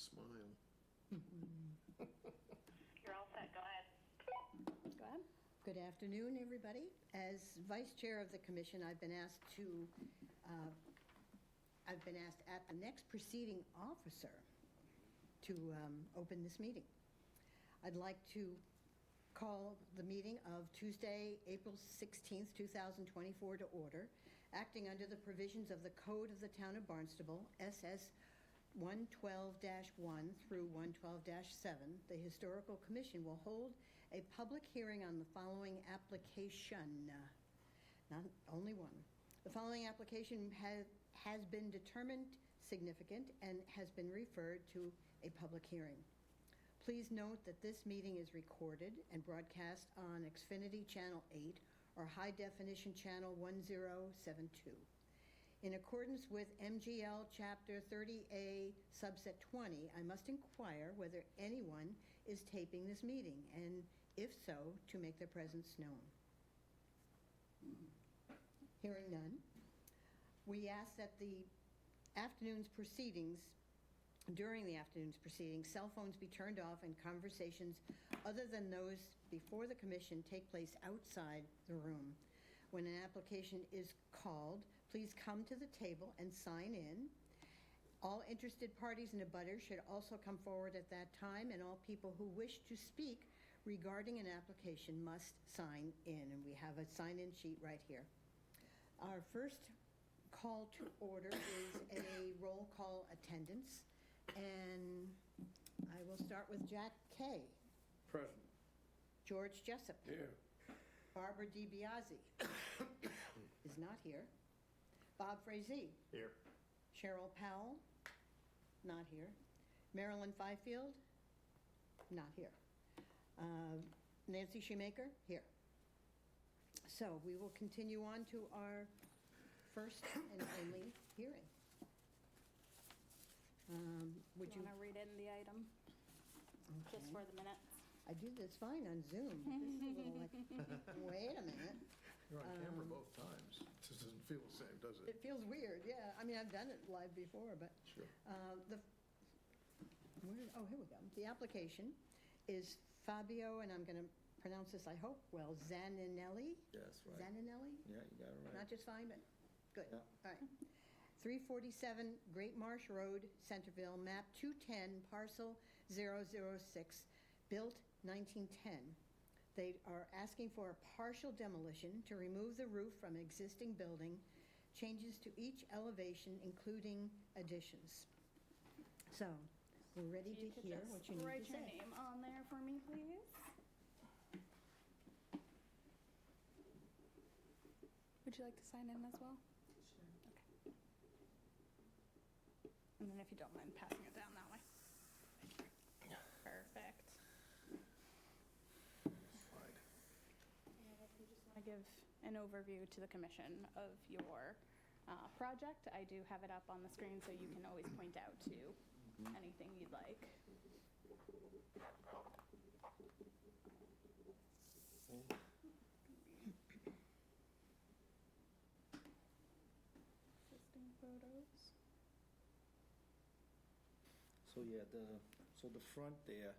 smile. You're all set, go ahead. Go ahead. Good afternoon, everybody. As Vice Chair of the Commission, I've been asked at the next proceeding officer to open this meeting. I'd like to call the meeting of Tuesday, April 16th, 2024 to order, acting under the provisions of the Code of the Town of Barnstable, SS 112-1 through 112-7. The Historical Commission will hold a public hearing on the following application. Not only one. The following application has been determined significant and has been referred to a public hearing. Please note that this meeting is recorded and broadcast on Xfinity Channel 8 or High Definition Channel 1072. In accordance with MGL Chapter 30A, Subset 20, I must inquire whether anyone is taping this meeting, and if so, to make their presence known. Hearing none, we ask that during the afternoon's proceedings, cell phones be turned off and conversations other than those before the commission take place outside the room. When an application is called, please come to the table and sign in. All interested parties and abutters should also come forward at that time, and all people who wish to speak regarding an application must sign in, and we have a sign-in sheet right here. Our first call to order is a roll call attendance, and I will start with Jack Kay. Present. George Jessup. Here. Barbara DiBiase is not here. Bob Frazee. Here. Cheryl Powell, not here. Marilyn Fifield, not here. Nancy Shoemaker, here. So we will continue on to our first and only hearing. Would Do you? you want to read in the item? Just Okay. for the minutes? I do this fine on Zoom. This is a little like, wait a minute. You're on camera both times. It just doesn't feel the same, does it? It feels weird, yeah. I mean, I've done it live before, but. Sure. Here we go. The application is Fabio, and I'm going to pronounce this, I hope, well, Zaninelli? Yes, right. Zaninelli? Yeah, you got it right. Not just fine, but good. Yeah. All right. 347 Great Marsh Road, Centerville, map 210, parcel 006, built 1910. They are asking for a partial demolition to remove the roof from existing building, changes to each elevation, including additions. So, we're ready to hear what you need to Write your say. name on there for me, please. Would you like to sign in as well? Sure. Okay. And then if you don't mind passing it down that way. Perfect. Slide. And if you just want to give an overview to the commission of your project, I do have it up on the screen so you can always point out to anything you'd like. Existing photos. So yeah, the front there.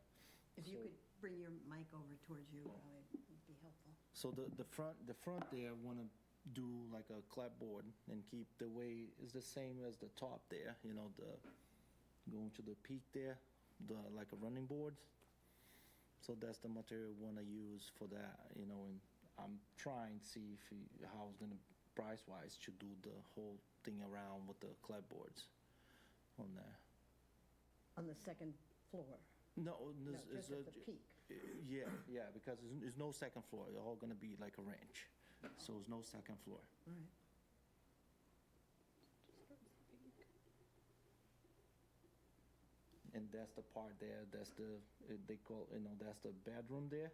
If you so- could bring your mic over towards you, probably would be helpful. So the front there, want to do like a clapboard and keep the way is the same as the top there. You know, the going to the peak there, like a running board. So that's the material want to use for that. You know, and I'm trying to see how it's gonna price wise to do the whole thing around with the clapboards on there. On the second floor. No, No, it's just at the peak. Yeah, because there's no second floor. It's all gonna be like a ranch, so there's no second floor. All right. And that's the part there. That's they call that's the bedroom there.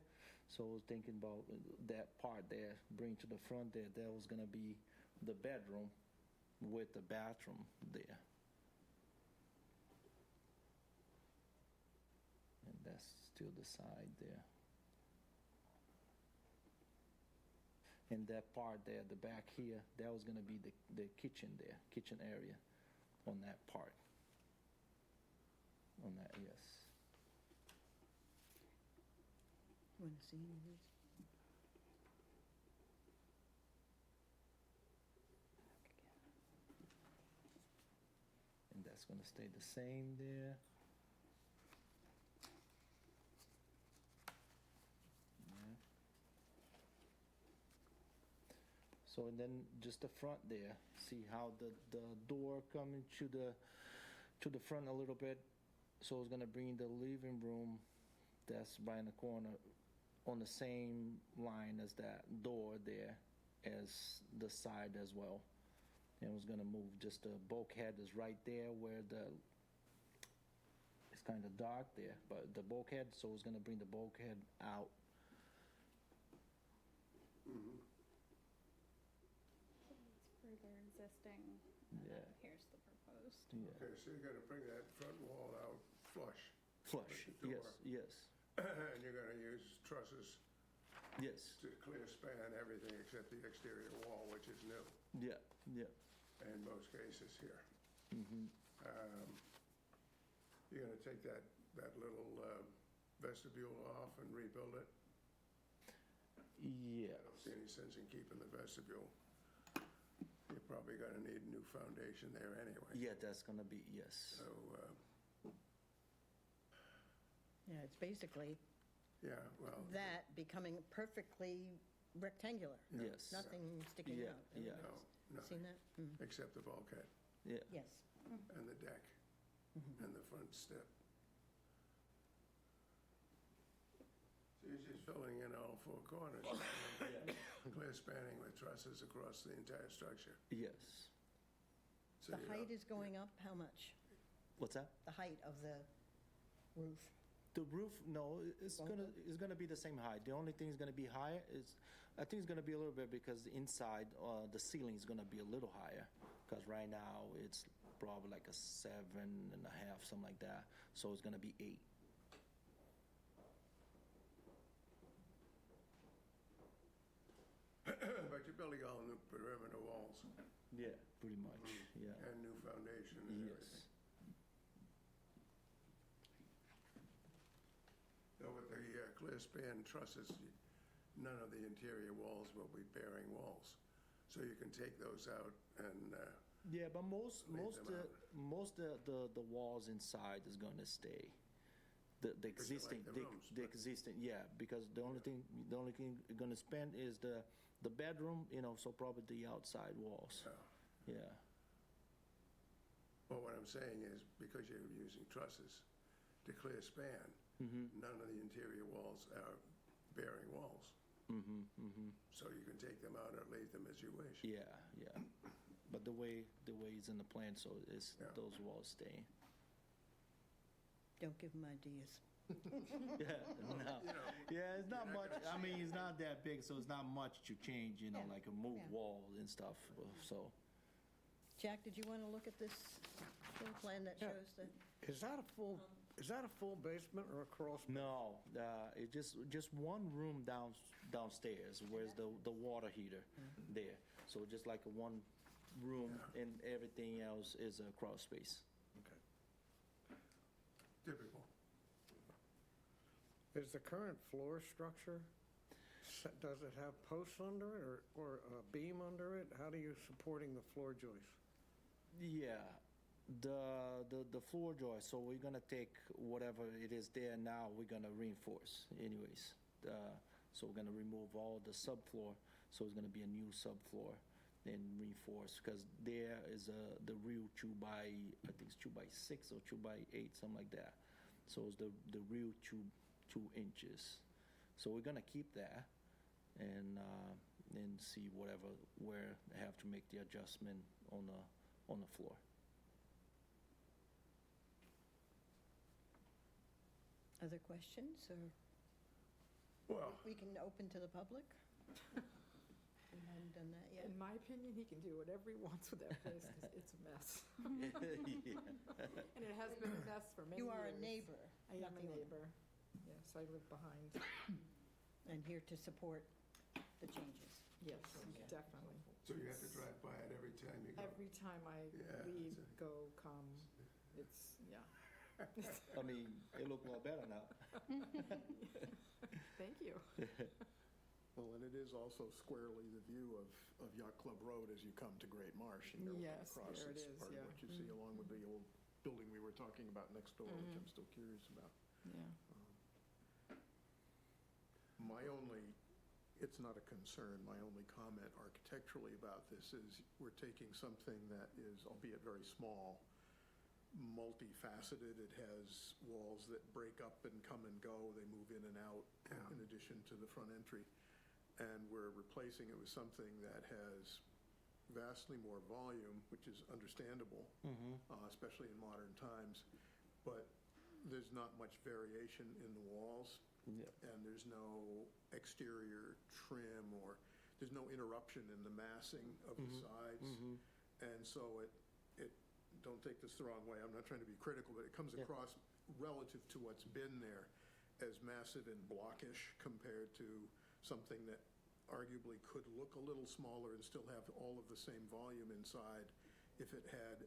So I was thinking about that part there, bring to the front there. That was gonna be the bedroom with the bathroom there. And that's still the side there. And that part there, the back here, that was gonna be the kitchen there, kitchen area on that part. On that, yes. Want to see any of these? And that's gonna stay the same there. Yeah. So, and then just the front there, see how the door coming to the front a little bit. So it's gonna bring the living room that's right in the corner on the same line as that door there as the side as well. And it was gonna move just the bulkhead is right there where it's kind of dark there, but the bulkhead, so it's gonna bring the bulkhead out. Further existing. Yeah. Here's the proposed. Yeah. Okay, so you're gonna bring that front wall out flush. Flush, with the yes, door, yes, And you're gonna use trusses yes, to clear span everything except the exterior wall, which is new yeah, yeah. in most cases here. Mm-hmm. You're gonna take that little vestibule off and rebuild it? Yeah, I don't see any sense in keeping the vestibule. You're probably gonna need a new foundation there anyway. yeah, that's gonna be, yes. So, Yeah, it's basically yeah, well. that becoming perfectly rectangular. Yes. Nothing sticking Yeah, out. yeah. No, Seen nothing, that? except the bulkhead Yeah, Yes. and the deck and the front step. So you're just filling in all four corners, clear spanning with trusses across the entire structure. yes. So The you're height not- is going up, how much? What's that? The height of the roof? The roof, no, it's Won't gonna be the same height. The only thing is gonna be higher is, I think it's gonna be a little bit because the inside, the ceiling is gonna be a little higher. Because right now it's probably like a 7.5, something like that. So it's gonna be 8. But you're building all new perimeter walls Yeah, pretty much. Yeah. and new foundation and Yes. everything. So with the clear span trusses, none of the interior walls will be bearing walls. So you can take those out and, Yeah, but most Leave them out. most the walls inside is gonna stay. The Because you like existing the rooms, the but- existing, yeah, because the only thing you're gonna spend is the bedroom, so probably the outside walls. Yeah. well, what I'm saying is, because you're using trusses to clear span, none of the interior walls are bearing walls. So you can take them out or leave them as you wish. Yeah, yeah. But the way it's in the plan, so it's Yeah. those walls stay. Don't give them ideas. Yeah, no. Yeah, it's not you're not much. gonna I mean, it's not that big, so it's not much to change. Yeah, Like a move yeah. wall and stuff. So. Jack, did you want to look at this floor plan that Yeah. shows the, Is that a full basement or a crawl space? No, it's just one room downstairs. Where's the water heater there? So just like a one room, and everything else is a crawl space. Okay. Typical. Is the current floor structure, does it have posts under it or a beam under it? How are you supporting the floor joists? Yeah, the floor joist. So we're gonna take whatever it is there now. We're gonna reinforce, anyways. So we're gonna remove all the subfloor. So it's gonna be a new subfloor and reinforce, because there is the real 2x6 or 2x8, something like that. So it's the real 2 inches. So we're gonna keep that and see where I have to make the adjustment on the floor. other questions, or Well, we can open to the public? We haven't done that yet. In my opinion, he can do whatever he wants with that place, because it's a mess. Yeah. And it has been a mess for many years. You are a neighbor. I am not a the owner, neighbor. Yes, I live behind. And here to support the changes. Yes, definitely. so you have to drive by it every time you go. Every time I Yeah, leave, it's go, come, it's, yeah. I mean, it look a lot better now. Thank you. Well, and it is also squarely the view of Yacht Club Road as you come to Great Marsh. And you're looking Yes, across. there it It's is, part of yeah. what you see along with the old building we were talking about next door, which I'm still curious about. Yeah. My only, it's not a concern, my only comment architecturally about this is we're taking something that is, albeit very small, multifaceted. It has walls that break up and come and go. They move in and out in addition to the front entry. And we're replacing it with something that has vastly more volume, which is understandable, especially in modern times. But there's not much variation in the walls. Yep. And there's no exterior trim, or there's no interruption in the massing of the sides. And so it, don't take this the wrong way, I'm not trying to be critical, but it comes across relative to what's been there as massive and blockish compared to something that arguably could look a little smaller and still have all of the same volume inside if it had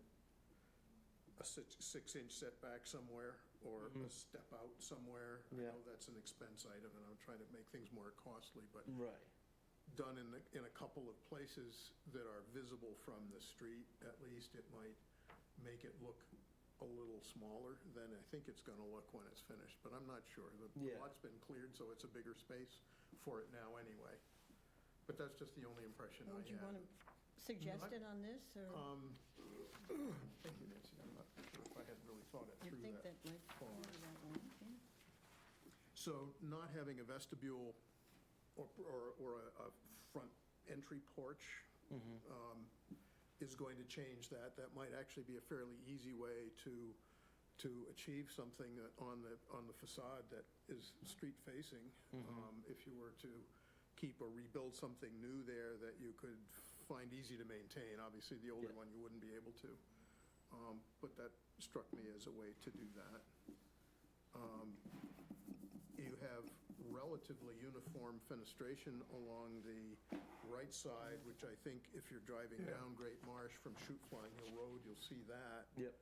a 6-inch setback somewhere or a step out somewhere. I know that's an expense item, and I'm trying to make things more costly, but Right. done in a couple of places that are visible from the street, at least, it might make it look a little smaller than I think it's going to look when it's finished, but I'm not sure. The lot's been cleared, so it's a bigger space for it now anyway. But that's just the only impression I Would you had. want to suggest it on this, or Thank you, Nancy. I'm not sure if I had really thought it you through think that. that might far. be that one? Yeah. So not having a vestibule or a front entry porch is going to change that. That might actually be a fairly easy way to achieve something on the facade that is street facing. If you were to keep or rebuild something new there that you could find easy to maintain. Obviously, the older one you wouldn't be able to. But that struck me as a way to do that. You have relatively uniform fenestration along the right side, which I think if you're driving down Great Marsh from Chute Flying Hill Road, you'll see that. Yep.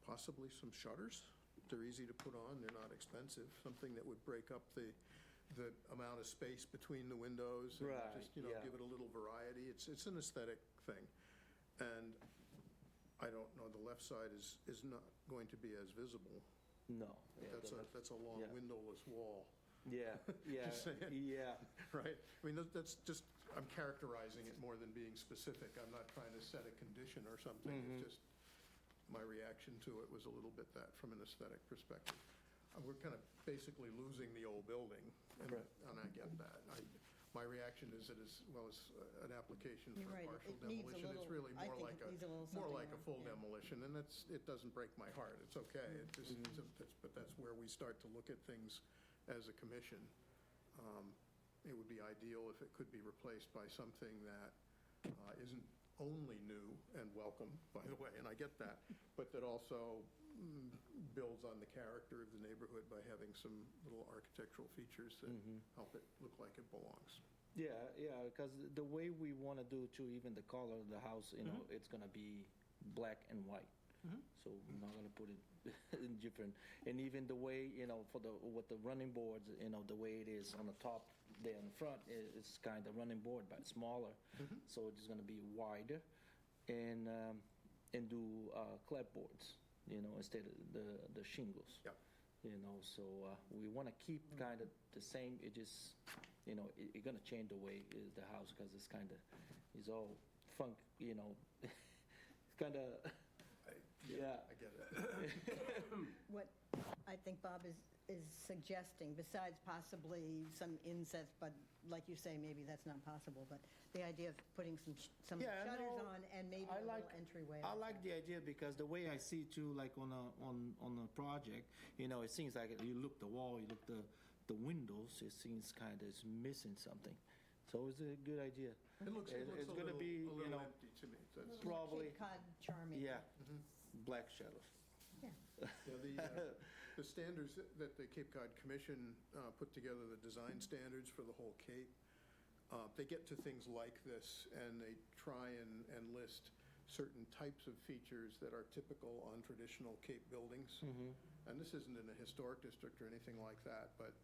Possibly some shutters. They're easy to put on. They're not expensive. Something that would break up the amount of space between the windows and Right, just, yeah. give it a little variety. It's an aesthetic thing. And I don't know, the left side is not going to be as visible. No. Yeah, That's a long yeah. windowless wall, Yeah, yeah, Just saying. yeah. right? I mean, that's just, I'm characterizing it more than being specific. I'm not trying to set a condition or something. It's just, my reaction to it was a little bit that from an aesthetic perspective. We're kind of basically losing the old building, and Right. and I get that. My reaction is it as well as an application You're for right. partial It needs a demolition. It's little- really I more think like it needs a little more something like a more, full yeah. demolition, and it doesn't break my heart. It's okay. It just, but that's where we start to look at things as a commission. It would be ideal if it could be replaced by something that isn't only new and welcome, by the way, and I get that, but that also builds on the character of the neighborhood by having some little architectural features that help it look like it belongs. Yeah, because the way we want to do too, even the color of the house, it's going to be black and white. So we're not going to put it in different. And even the way, for with the running boards, the way it is on the top there in the front, it's kind of running board, but smaller. So it's going to be wider and do clapboards, instead of the shingles. Yep. So we want to keep kind of the same. It just, it's going to change the way the house, because it's kind of, it's all funk, it's kind of, yeah. I get it. What I think Bob is suggesting, besides possibly some insets, but like you say, maybe that's not possible, but the idea of putting some Yeah, shutters no, on and maybe I a like- little entryway. I like like the idea, because the way I see too, like on a project, it seems like you look the wall, you look the windows, it seems kind of is missing something. So it's a good idea. It looks It's a gonna little, be, a little empty to me. that. That's, probably- Cape Cod charming. Yeah, black shadows. the standards that the Cape Cod Commission put together, the design standards for the whole Cape, they get to things like this, and they try and list certain types of features that are typical on traditional Cape buildings. And this isn't in a historic district or anything like that, but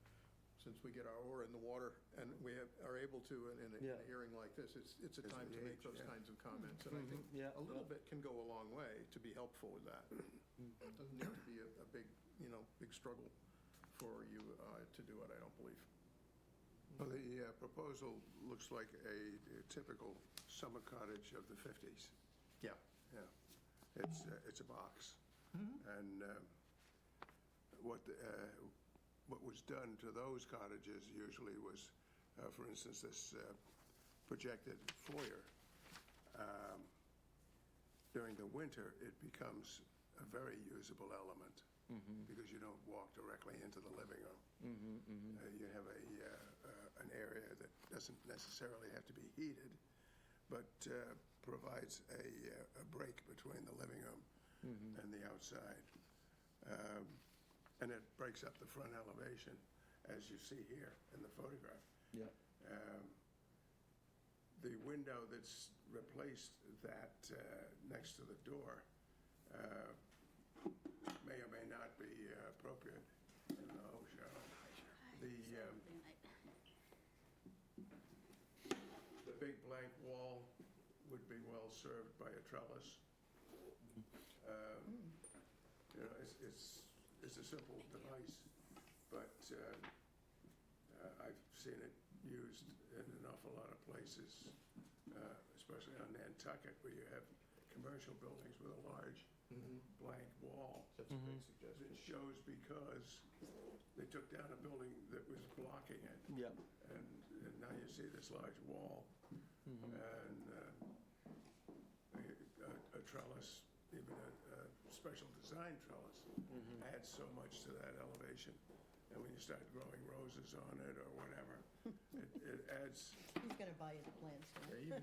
since we get our oar in the water and we are able to in a hearing like this, it's a time to make those kinds of comments. And I think a little bit can go a long way to be helpful with that. It doesn't need to be a big, big struggle for you to do it, I don't believe. Well, the proposal looks like a typical summer cottage of the 50s. Yeah. Yeah. It's a box. And what was done to those cottages usually was, for instance, this projected foyer. During the winter, it becomes a very usable element because you don't walk directly into the living room. You have an area that doesn't necessarily have to be heated, but provides a break between the living room and the outside. And it breaks up the front elevation, as you see here in the photograph. Yeah. The window that's replaced that next to the door may or may not be appropriate. Oh, Cheryl. The big blank wall would be well served by a trellis. It's a simple device, but I've seen it used in an awful lot of places, especially on Nantucket, where you have commercial buildings with a large blank wall. That's a great suggestion. It shows because they took down a building that was blocking it. Yeah. And now you see this large wall. And a trellis, even a special design trellis, adds so much to that elevation. And when you start growing roses on it or whatever, it adds. He's going to buy you the plants. Yeah,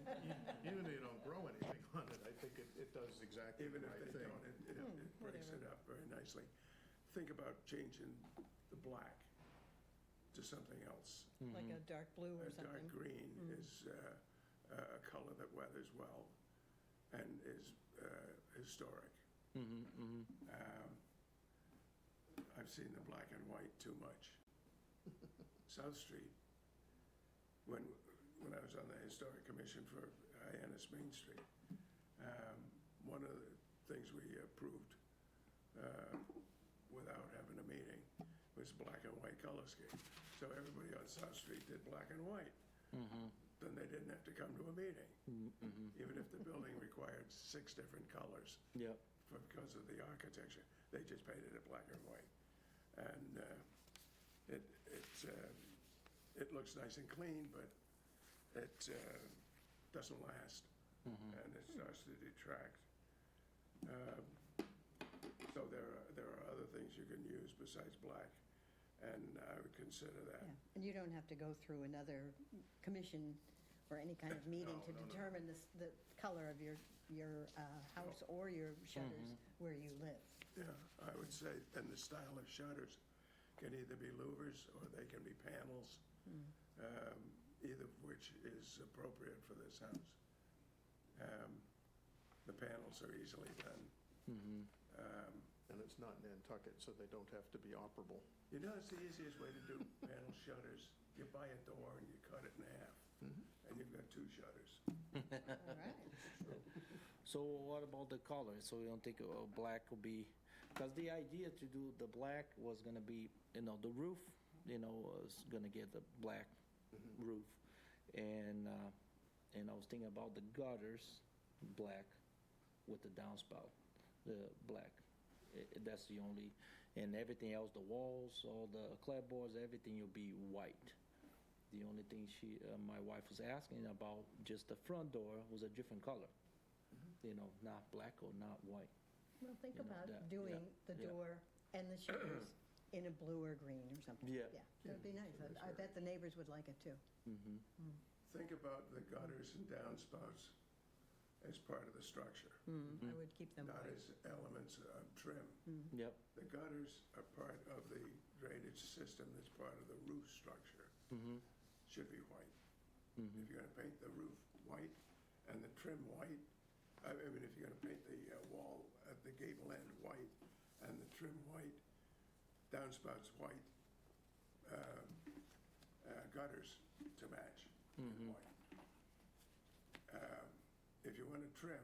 even though you don't grow anything on it, I think it does exactly Even the if right they thing. don't, it breaks it up very nicely. Think about changing the black to something else. Like a dark blue or A something. dark green is a color that weathers well and is historic. I've seen the black and white too much. South Street, when I was on the Historic Commission for Hyannis Main Street, one of the things we approved without having a meeting was black and white color scheme. So everybody on South Street did black and white. Then they didn't have to come to a meeting, even if the building required 6 different colors. Yeah. Because of the architecture, they just painted it black and white, and it looks nice and clean, but it doesn't last, and it starts to detract. So there are other things you can use besides black, and I would consider that. Yeah. And you don't have to go through another commission or any kind of meeting to No. determine the color of your house or your shutters where you live. Yeah, I would say, and the style of shutters can either be louvers or they can be panels, either of which is appropriate for this house. The panels are easily done. And it's not Nantucket, so they don't have to be operable. You know, it's the easiest way to do panel shutters. You buy a door and you cut it in half, and you've got 2 shutters. All right. So what about the color? So you don't think black will be, because the idea to do the black was gonna be, the roof, was gonna get the black roof, and I was thinking about the gutters, black, with the downspout, the black. That's the only, and everything else, the walls, all the clapboards, everything will be white. The only thing my wife was asking about, just the front door was a different color. Not black or not white. Well, think You know, about that- doing yeah, the yeah. door and the shutters in a blue or green or something. Yeah. Yeah, that'd be nice. I bet the neighbors would like it too. Think about the gutters and downspouts as part of the structure, I would keep them not white. as elements of trim. Yep. The gutters are part of the drainage system that's part of the roof structure. Should be white. If you're gonna paint the roof white and the trim white, I mean, if you're gonna paint the wall at the gable end white and the trim white, downspouts white, gutters to match in white. If you want to trim,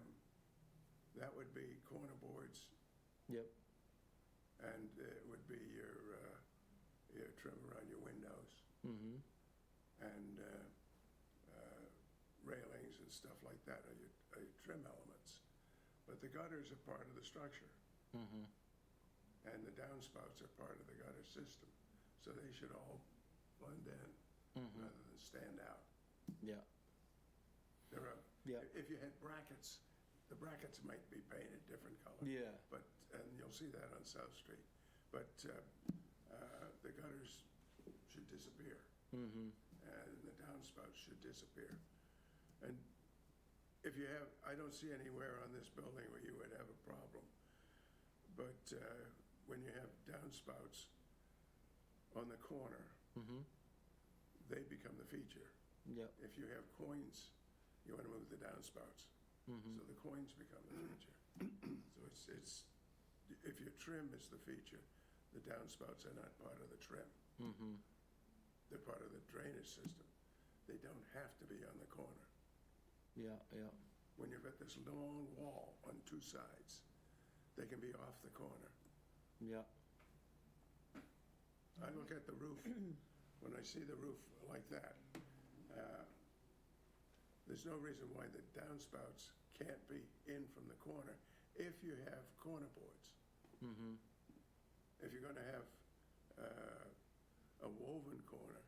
that would be corner boards, Yep. and it would be your trim around your windows Mm-hmm. and railings and stuff like that are your trim elements. But the gutters are part of the structure, Mm-hmm. and the downspouts are part of the gutter system. So they should all blend in rather than stand out. Yeah. There are, Yeah. if you had brackets, the brackets might be painted different color. Yeah. But, and you'll see that on South Street. But the gutters should disappear, Mm-hmm. and the downspouts should disappear. And if you have, I don't see anywhere on this building where you would have a problem. But when you have downspouts on the corner, Mm-hmm. they become the feature. Yep. If you have coins, you want to move the downspouts. Mm-hmm. So the coins become the feature. So it's, if your trim is the feature, the downspouts are not part of the trim. Mm-hmm. They're part of the drainage system. They don't have to be on the corner. Yeah. Yeah. When you've got this long wall on two sides, they can be off the corner. Yeah. I look at the roof, when I see the roof like that, there's no reason why the downspouts can't be in from the corner if you have corner boards. Mm-hmm. If you're gonna have a woven corner,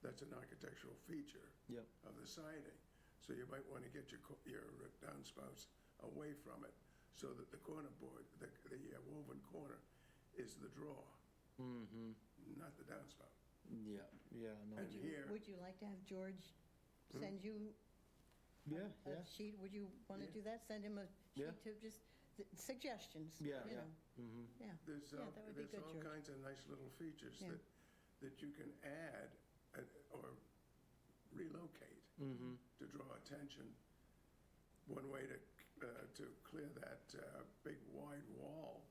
that's an architectural feature Yep. of the siding. So you might wanna get your downspouts away from it so that the corner board, the woven corner is the draw, Mm-hmm. not the downspout. Yeah. Yeah. No. And here, Would you like to have George send you Yeah. a Yeah. sheet? Would you want to Yeah. do that? Send him a Yeah. sheet of just suggestions? Yeah. you Yeah. know. Mm-hmm. Yeah. there's Yeah, that would be good, all George. kinds of nice little features Yeah. that you can add or relocate Mm-hmm. to draw attention. One way to clear that big wide wall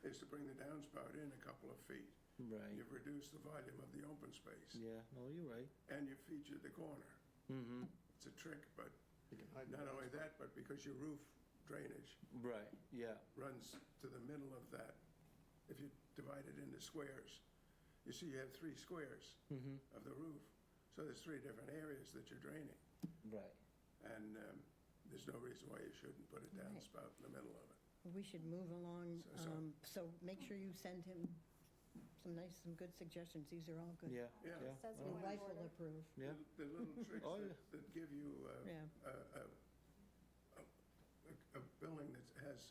is to bring the downspout in a couple of feet. Right. You've reduced the volume of the open space, Yeah. No, you're right. and you featured the corner. Mm-hmm. It's a trick, but You can hide the not only downspout. that, but because your roof drainage Right. Yeah. runs to the middle of that, if you divide it into squares, you see you have 3 squares Mm-hmm. of the roof. So there's 3 different areas that you're draining. Right. And there's no reason why you shouldn't put a Right. downspout in the middle of it. We should move along. So- So make sure you send him some good suggestions. These are all good. Yeah. Yeah. Yeah. Says Oh, Your point wife of will order. approve. Yeah. The little tricks Oh, yeah. that give you Yeah. a building that has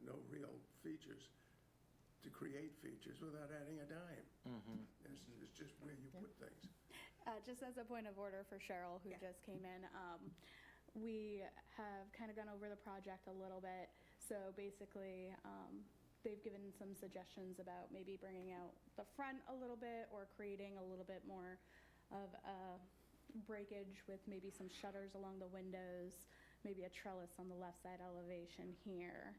no real features, to create features without adding a dime. Mm-hmm. It's just where you put things. Just as a point of order for Cheryl, who just came in, we have kind of gone over the project a little bit. So basically, they've given some suggestions about maybe bringing out the front a little bit or creating a little bit more of a breakage with maybe some shutters along the windows, maybe a trellis on the left side elevation here,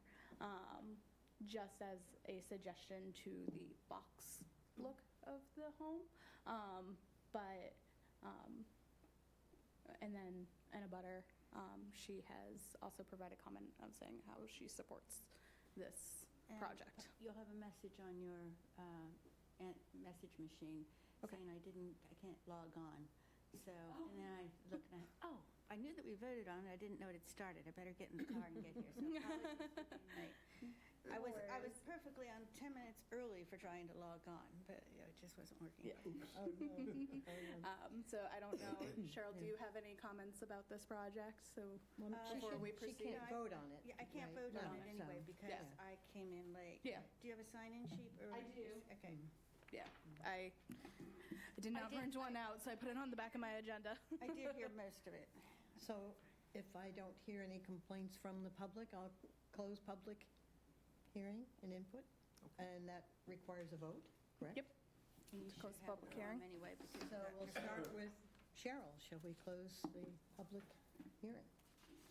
just as a suggestion to the box look of the home. And then Anna Butter, she has also provided comment of saying how she supports this And project. You'll have a message on your message machine Okay. saying I can't log on. So, and then I look and I knew that we voted on it. I didn't know it had started. I better get in the car and get here. So apologies for being late. I was perfectly on 10 minutes early for trying to log on, but it just wasn't working. Yeah. Oh, no. Oh, no. So I don't know, Cheryl, do you have any comments about this project? So before we She proceed? can't vote on it. Yeah, I can't right? vote on No, it anyway so- because Yeah. I came in late. Yeah. Do you have a sign-in sheet? Or I do. Okay. Yeah, I did not print one out, so I put it on the back of my agenda. I did hear most of it. So if I don't hear any complaints from the public, I'll close public hearing and input. And that requires a vote, correct? Yep. You To should close have public it on hearing. anyway because So we'll start with Cheryl. Shall we close the public hearing?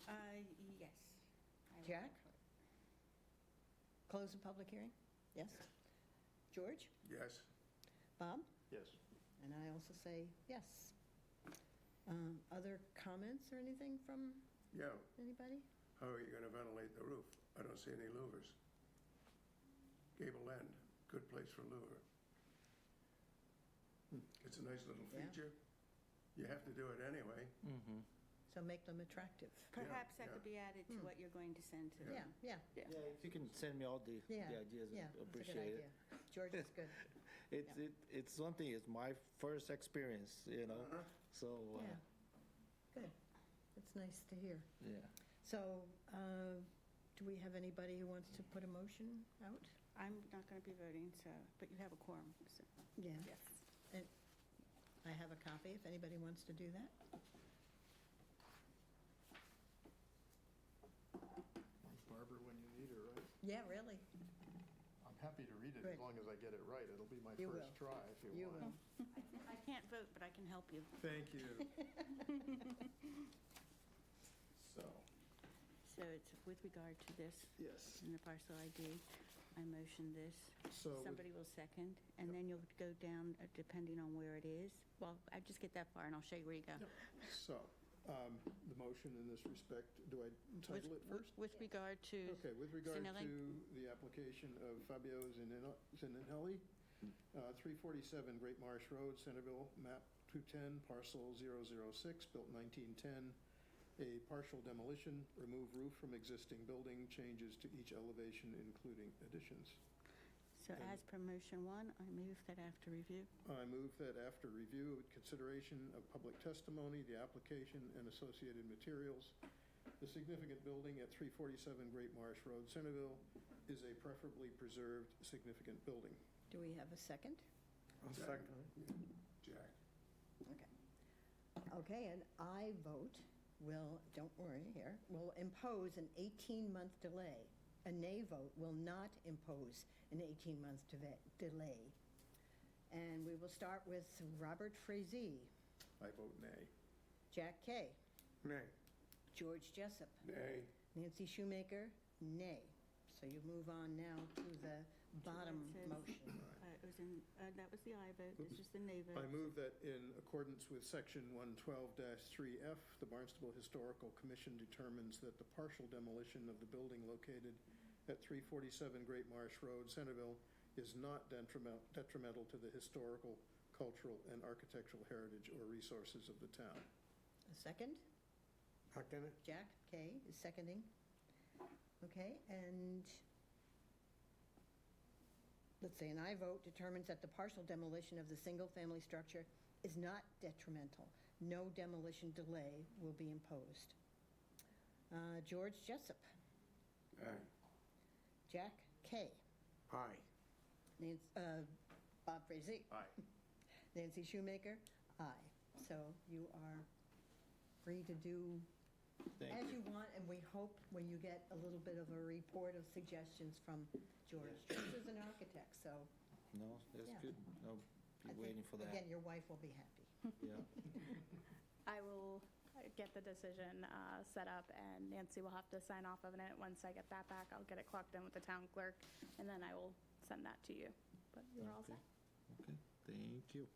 Yes. I will Jack? actually. Close the public hearing? Yes? George? Yes? Bob? Yes. And I also say yes. Other comments or anything from Yeah. anybody? How are you going to ventilate the roof? I don't see any louvers. Gable end, good place for louver. It's a nice little Yeah. feature. You have to do it anyway. Mm-hmm. So make them attractive. Perhaps that yeah. could be added to what you're going to send to them. Yeah, yeah, Yeah, if you can send me all the yeah. ideas, Yeah, I'd that's a good appreciate idea. it. George is good. It's something, it's my first experience, you know, Uh-huh. so, Yeah, good. It's nice to hear. yeah. So, do we have anybody who wants to put a motion out? I'm not going to be voting, so, but you have a quorum, so, Yeah. yes. And I have a copy if anybody wants to do that. Barbara, when you need her, right? Yeah, really. I'm happy to read it Good. as long as I get it right. It'll be my You first will. try if you You want. will. I can't vote, but I can help you. Thank you. So, So it's with regard to this Yes. and the parcel ID. I motion this. So with- Somebody will second, and then you'll go down depending on where it is. Well, I just get that far, and I'll show you where you go. So, the motion in this respect, do I title it first? With regard to, Okay, with regard Sinelli? to the application of Fabio Zinelli, 347 Great Marsh Road, Centerville, map 210, parcel 006, built 1910. A partial demolition, remove roof from existing building, changes to each elevation, including additions. so as per motion one, I move that after review. I move that after review and consideration of public testimony, the application, and associated materials, the significant building at 347 Great Marsh Road, Centerville, is a preferably preserved significant building. Do we have a second? I'll second it. Jack? Okay. Okay, and I vote don't worry here, will impose an 18-month delay. A nay vote will not impose an 18-month delay. And we will start with Robert Frazee, I vote nay. Jack Kay, Nay. George Jessup, Nay. Nancy Shoemaker, nay. So you move on now to the bottom It says- motion. It was in, that was the aye vote, this is the nay vote. I move that in accordance with Section 112-3F, the Barnstable Historical Commission determines that the partial demolition of the building located at 347 Great Marsh Road, Centerville, is not detrimental to the historical, cultural, and architectural heritage or resources of the town. A second? Second it? Jack Kay is seconding. Okay, and let's say an aye vote determines that the partial demolition of the single-family structure is not detrimental. No demolition delay will be imposed. George Jessup, Aye. Jack Kay, Aye. Bob Frazee, Aye. Nancy Shoemaker, aye. So you are free to do Thank as you. you want, and we hope when you get a little bit of a report of suggestions from George. George is an architect, so No, that's Yeah. good. I'll I be waiting think, for that. again, your wife will be happy. Yeah. I will get the decision set up, and Nancy will have to sign off on it. Once I get that back, I'll get it clocked in with the town clerk, and then I will send that to you. But you're all Okay. set. Okay, thank you.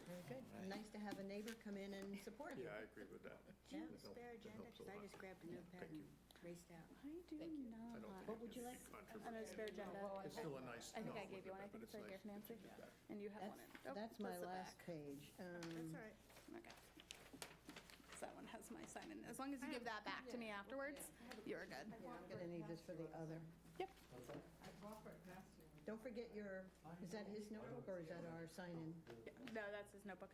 Very good. All right. Nice to have a neighbor come in and support you. Yeah, I agree with that. Do you have Yeah. a spare agenda? helps a Because I lot. just grabbed a notepad Thank and raced out. I do I don't not. think What would you like? I know spare agenda. It's still a nice. I think no, I gave you one. I but think it's right here, nice that Nancy. you did that. And you have one. Oh, That's my the last back. page. That's all right. Okay. So that one has my sign in. As long as you give that back to me afterwards, you're good. Yeah, I'm going to need this for the other. Yep. Don't forget your, is that his notebook or is that our sign-in? No, that's his notebook.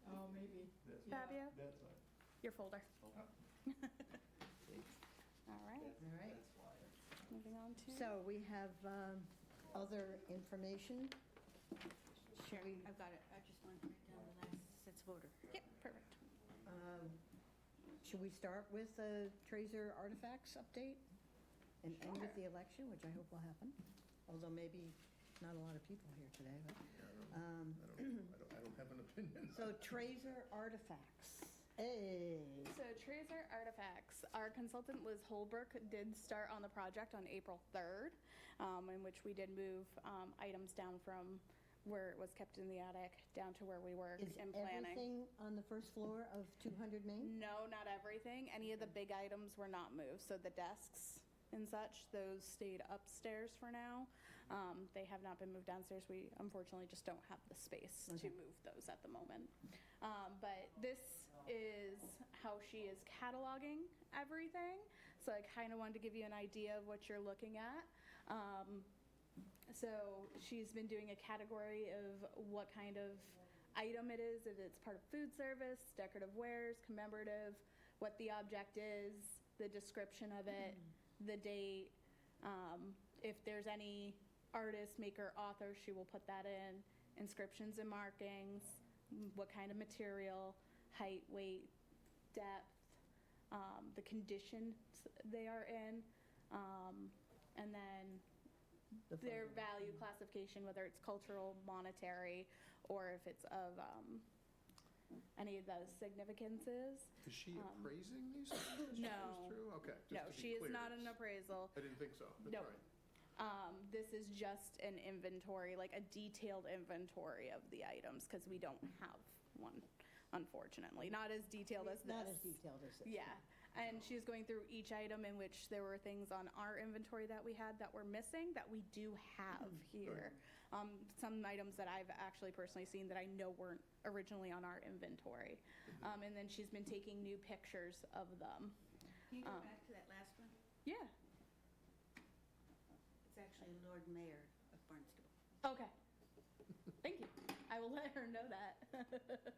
Oh, maybe. Fabio, your folder. All right, All right. moving on to. So we have other information. Sure, I've got it. I just wanted to write down the last sets of order. Yep, perfect. Should we start with the Tracer artifacts update and end with the election, which I hope will happen? Although maybe not a lot of people here today, but, I don't have an opinion. so Trazer Artifacts. Hey. So Tracer Artifacts, our consultant Liz Holbrook did start on the project on April 3rd, in which we did move items down from where it was kept in the attic down to where we work Is in planning. everything on the first floor of 200 Main? No, not everything. Any of the big items were not moved. So the desks and such, those stayed upstairs for now. They have not been moved downstairs. We unfortunately just don't have the space to move those at the moment. But this is how she is cataloging everything. So I kind of wanted to give you an idea of what you're looking at. So she's been doing a category of what kind of item it is, if it's part of food service, decorative wares, commemorative, what the object is, the description of it, the date. If there's any artist, maker, author, she will put that in. Inscriptions and markings, what kind of material, height, weight, depth, the condition they are in, and then their value classification, whether it's cultural, monetary, or if it's of any of those significances. Is she appraising these things? No. Okay. just No, to be she is clear, not an appraisal. I didn't think so. That's Nope. right. This is just an inventory, like a detailed inventory of the items, because we don't have one, unfortunately. Not as detailed as this. Not as detailed as this. Yeah, and she's going through each item in which there were things on our inventory that we had that were missing that we do have here. Some items that I've actually personally seen that I know weren't originally on our inventory. And then she's been taking new pictures of them. Can you go back to that last one? Yeah, It's actually Lord Mayor of Barnstable. okay. Thank you. I will let her know that.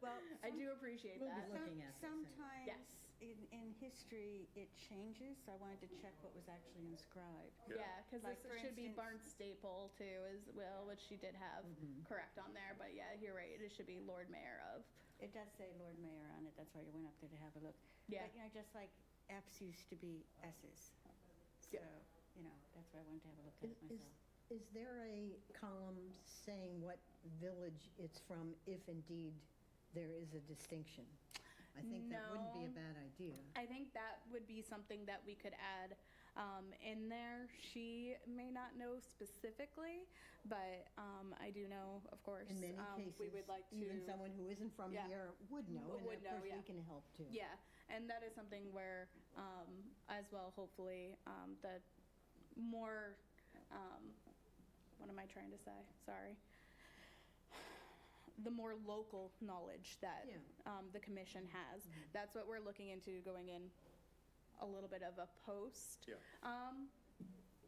Well, I do appreciate We'll be that. looking at this and- Sometimes Yes. in history, it changes, so I wanted to check what was actually inscribed. Yeah, because Like, this for should be instance- Barnstable too, as well, which she did have correct on there. But yeah, you're right. It should be Lord Mayor of. It does say Lord Mayor on it, that's why I went up there to have a look. Yeah. But, just like F's used to be S's. So, that's why I wanted to have a look at it myself. Is there a column saying what village it's from, if indeed there is a distinction? I think that wouldn't be a No. bad idea. I think that would be something that we could add in there. She may not know specifically, but I do know, of course, In many we would cases, like to. even someone who isn't from Yeah. here would know, and Would of know, course yeah. we can help too. Yeah, and that is something where, as well, hopefully, the more, what am I trying to say? Sorry. The more local knowledge that Yeah. the commission has. That's what we're looking into, going in a little bit of a post. Yeah.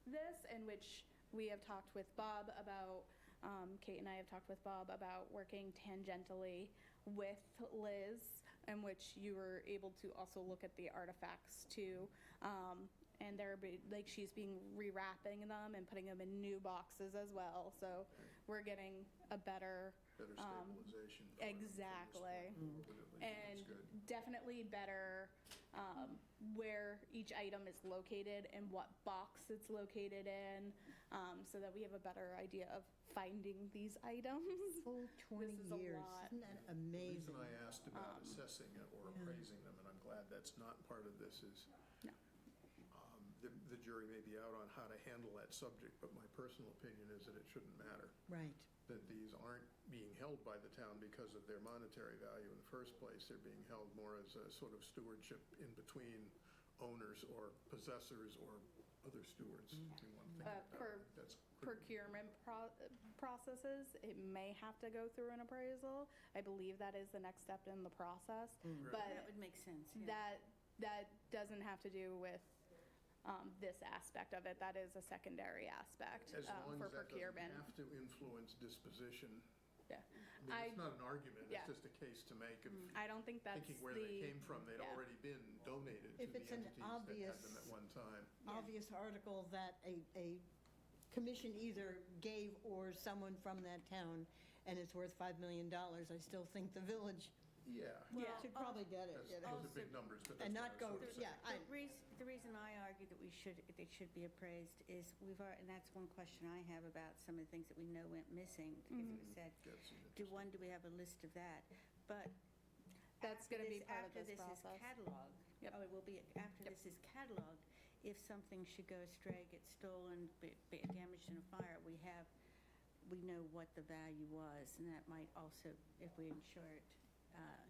This, in which we have talked with Bob about, Kate and I have talked with Bob about working tangentially with Liz, in which you were able to also look at the artifacts too. And she's being rewrapping them and putting them in new boxes as well. So we're getting a better, Better stabilization. for them from this exactly. point forward, at least. And That's good. definitely better where each item is located and what box it's located in, so that we have a better idea of finding these items. Full 20 This is a years. lot. Isn't that The amazing? reason I asked about assessing it or appraising them, and I'm glad that's not part of this, is No. the jury may be out on how to handle that subject, but my personal opinion is that it shouldn't matter. Right. That these aren't being held by the town because of their monetary value in the first place. They're being held more as a sort of stewardship in between owners or possessors or other stewards, if you want to think of it that For way. That's critical. procurement processes, it may have to go through an appraisal. I believe that is the next step in the process. Right. But That would make sense, yeah. that doesn't have to do with this aspect of it. That is a secondary aspect As long for as that doesn't procurement. have to influence disposition. Yeah. I mean, it's not an argument, yeah. it's just a case to make of I don't think that's thinking where they the, came from. They'd yeah. already been donated to If the it's an entities that had obvious- them at one time. Obvious article that a commission either gave or someone from that town, and it's worth $5 million, I still think the village Yeah. Yeah. Should probably get it, you know. Those are big numbers, but that's And what not I go, was sort of saying. yeah, The reason I argue that they should be appraised is and that's one question I have about some of the things that we know went missing, because it was said, That seemed do interesting. we have a list of that? But That's after gonna be part of after this is process. cataloged, Yep. it will be, after Yep. this is cataloged, if something should go astray, get stolen, be damaged in a fire, we know what the value was, and that might also, if we insure it,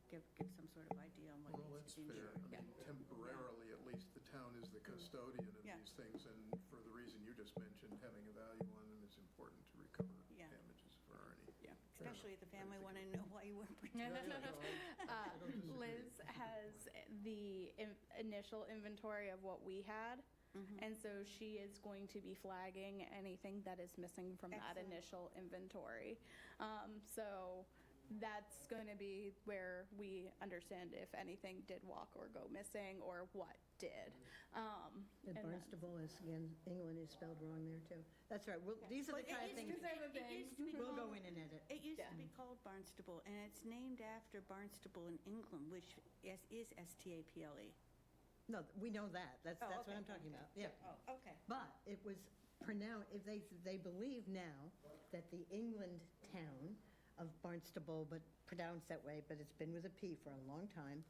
give some sort of idea on what Well, needs that's to be fair. insured. I mean, temporarily, at least, the town is the custodian of Yeah. these things, and for the reason you just mentioned, having a value on them is important to recover Yeah. damages if there are any. Yeah, Fair especially if enough. the family want to know why you weren't Yeah, protected. yeah, no, I don't disagree. Liz has the initial inventory of what we had, and so she is going to be flagging anything that is missing from that Excellent. initial inventory. So that's going to be where we understand if anything did walk or go missing or what did. And and then- Barnstable is, again, England is spelled wrong there, too. That's right, these are the But kind of it things, used to be we'll go called- in and edit. It used Yeah. to be called Barnstable, and it's named after Barnstable in England, which is Staple. No, we know that, that's Oh, what okay, I'm talking okay. about, yeah. Oh, okay. But it was pronounced, if they believe now that the England town of Barnstable, but pronounced that way, but it's been with a P for a long time,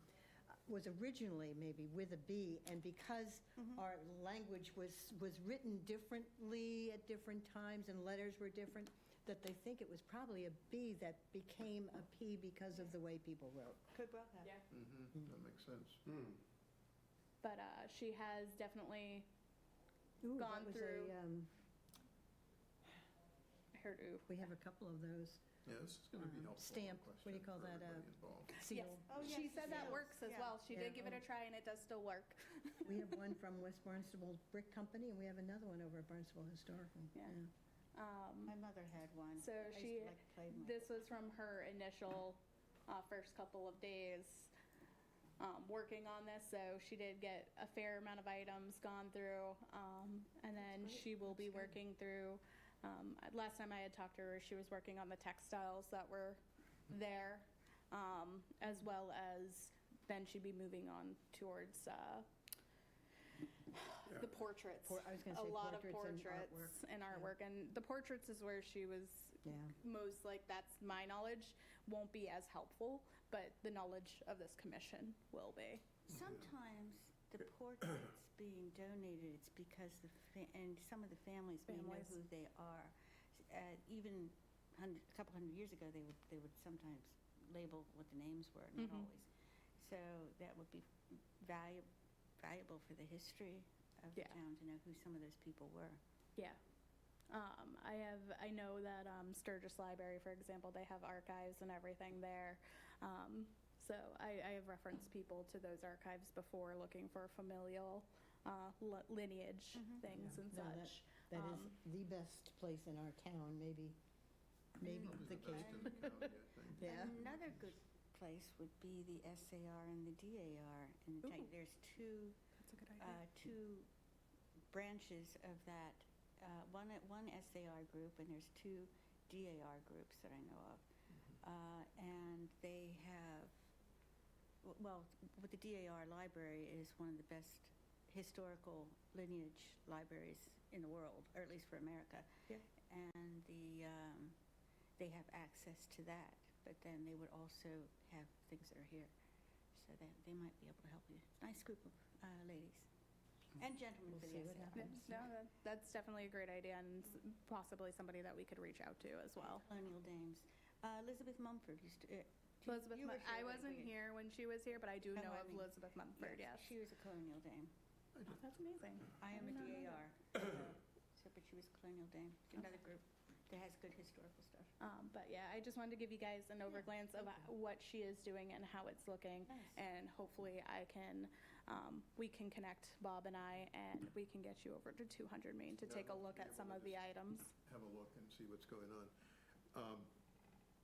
was originally maybe with a B, and because our language was written differently at different times and letters were different, that they think it was probably a B that became a P because of the way people wrote. Could well have. Mm-hmm, that makes sense. But she has definitely Ooh, that gone was through- a, heard ooh. we have a couple of those. Yeah, this is going to be helpful. Stamp, what do you call for that, everybody involved. Seal. Oh, yes, She said that yes. works as Yeah. well. She Yeah. did give it a try and it does still work. We have one from West Barnstable Brick Company, and we have another one over at Barnstable Historical. Yeah. My mother had one. So I used to she, like to play with my- this was from her initial first couple of days working on this. So she did get a fair amount of items gone through, and then she will be working through. Last time I had talked to her, she was working on the textiles that were there, as well as then she'd be moving on towards the portraits. I was gonna A say lot of portraits and portraits and Yeah. artwork, and the portraits is where she was Yeah. most, like, that's my knowledge, won't be as helpful, but the knowledge of this commission will be. Sometimes the portraits being donated, it's because and some of the families may know Families. who they are. Even a couple hundred years ago, they would sometimes label what the names were, not always. So that would be valuable for the history of the Yeah. town to know who some of those people were. Yeah. I know that Sturgis Library, for example, they have archives and everything there. So I have referenced people to those archives before looking for familial lineage things and No, such. That is the best place in our town, maybe Probably the the best case. in the county, I think. Yeah. Another good place would be the SAR and the DAR. And Ooh. there's two That's a good idea. two branches of that, one SAR group, and there's two DAR groups that I know of. And they have, well, with the DAR library is one of the best historical lineage libraries in the world, or at least for America. Yeah. And they have access to that, but then they would also have things that are here, so that they might be able to help you. Nice group of ladies and gentlemen We'll for see the what SAR. happens. No, that's definitely a great idea and possibly somebody that we could reach out to as well. Colonial dames. Elizabeth Mumford used to. Elizabeth, you were I here, wasn't weren't you? here when she was here, but I do Oh, know I of mean, Elizabeth Mumford, yes. She was a colonial dame. Oh, that's amazing. I am a did not know DAR. But she was a colonial dame. Another group that has good historical stuff. But yeah, I just wanted to give you guys an overglance of what she is doing and how it's looking. Nice. And hopefully we can connect, Bob and I, and we can get you over to 200 Main to Yeah, take a I'd look be at able some to of the just items. Have a look and see what's going on.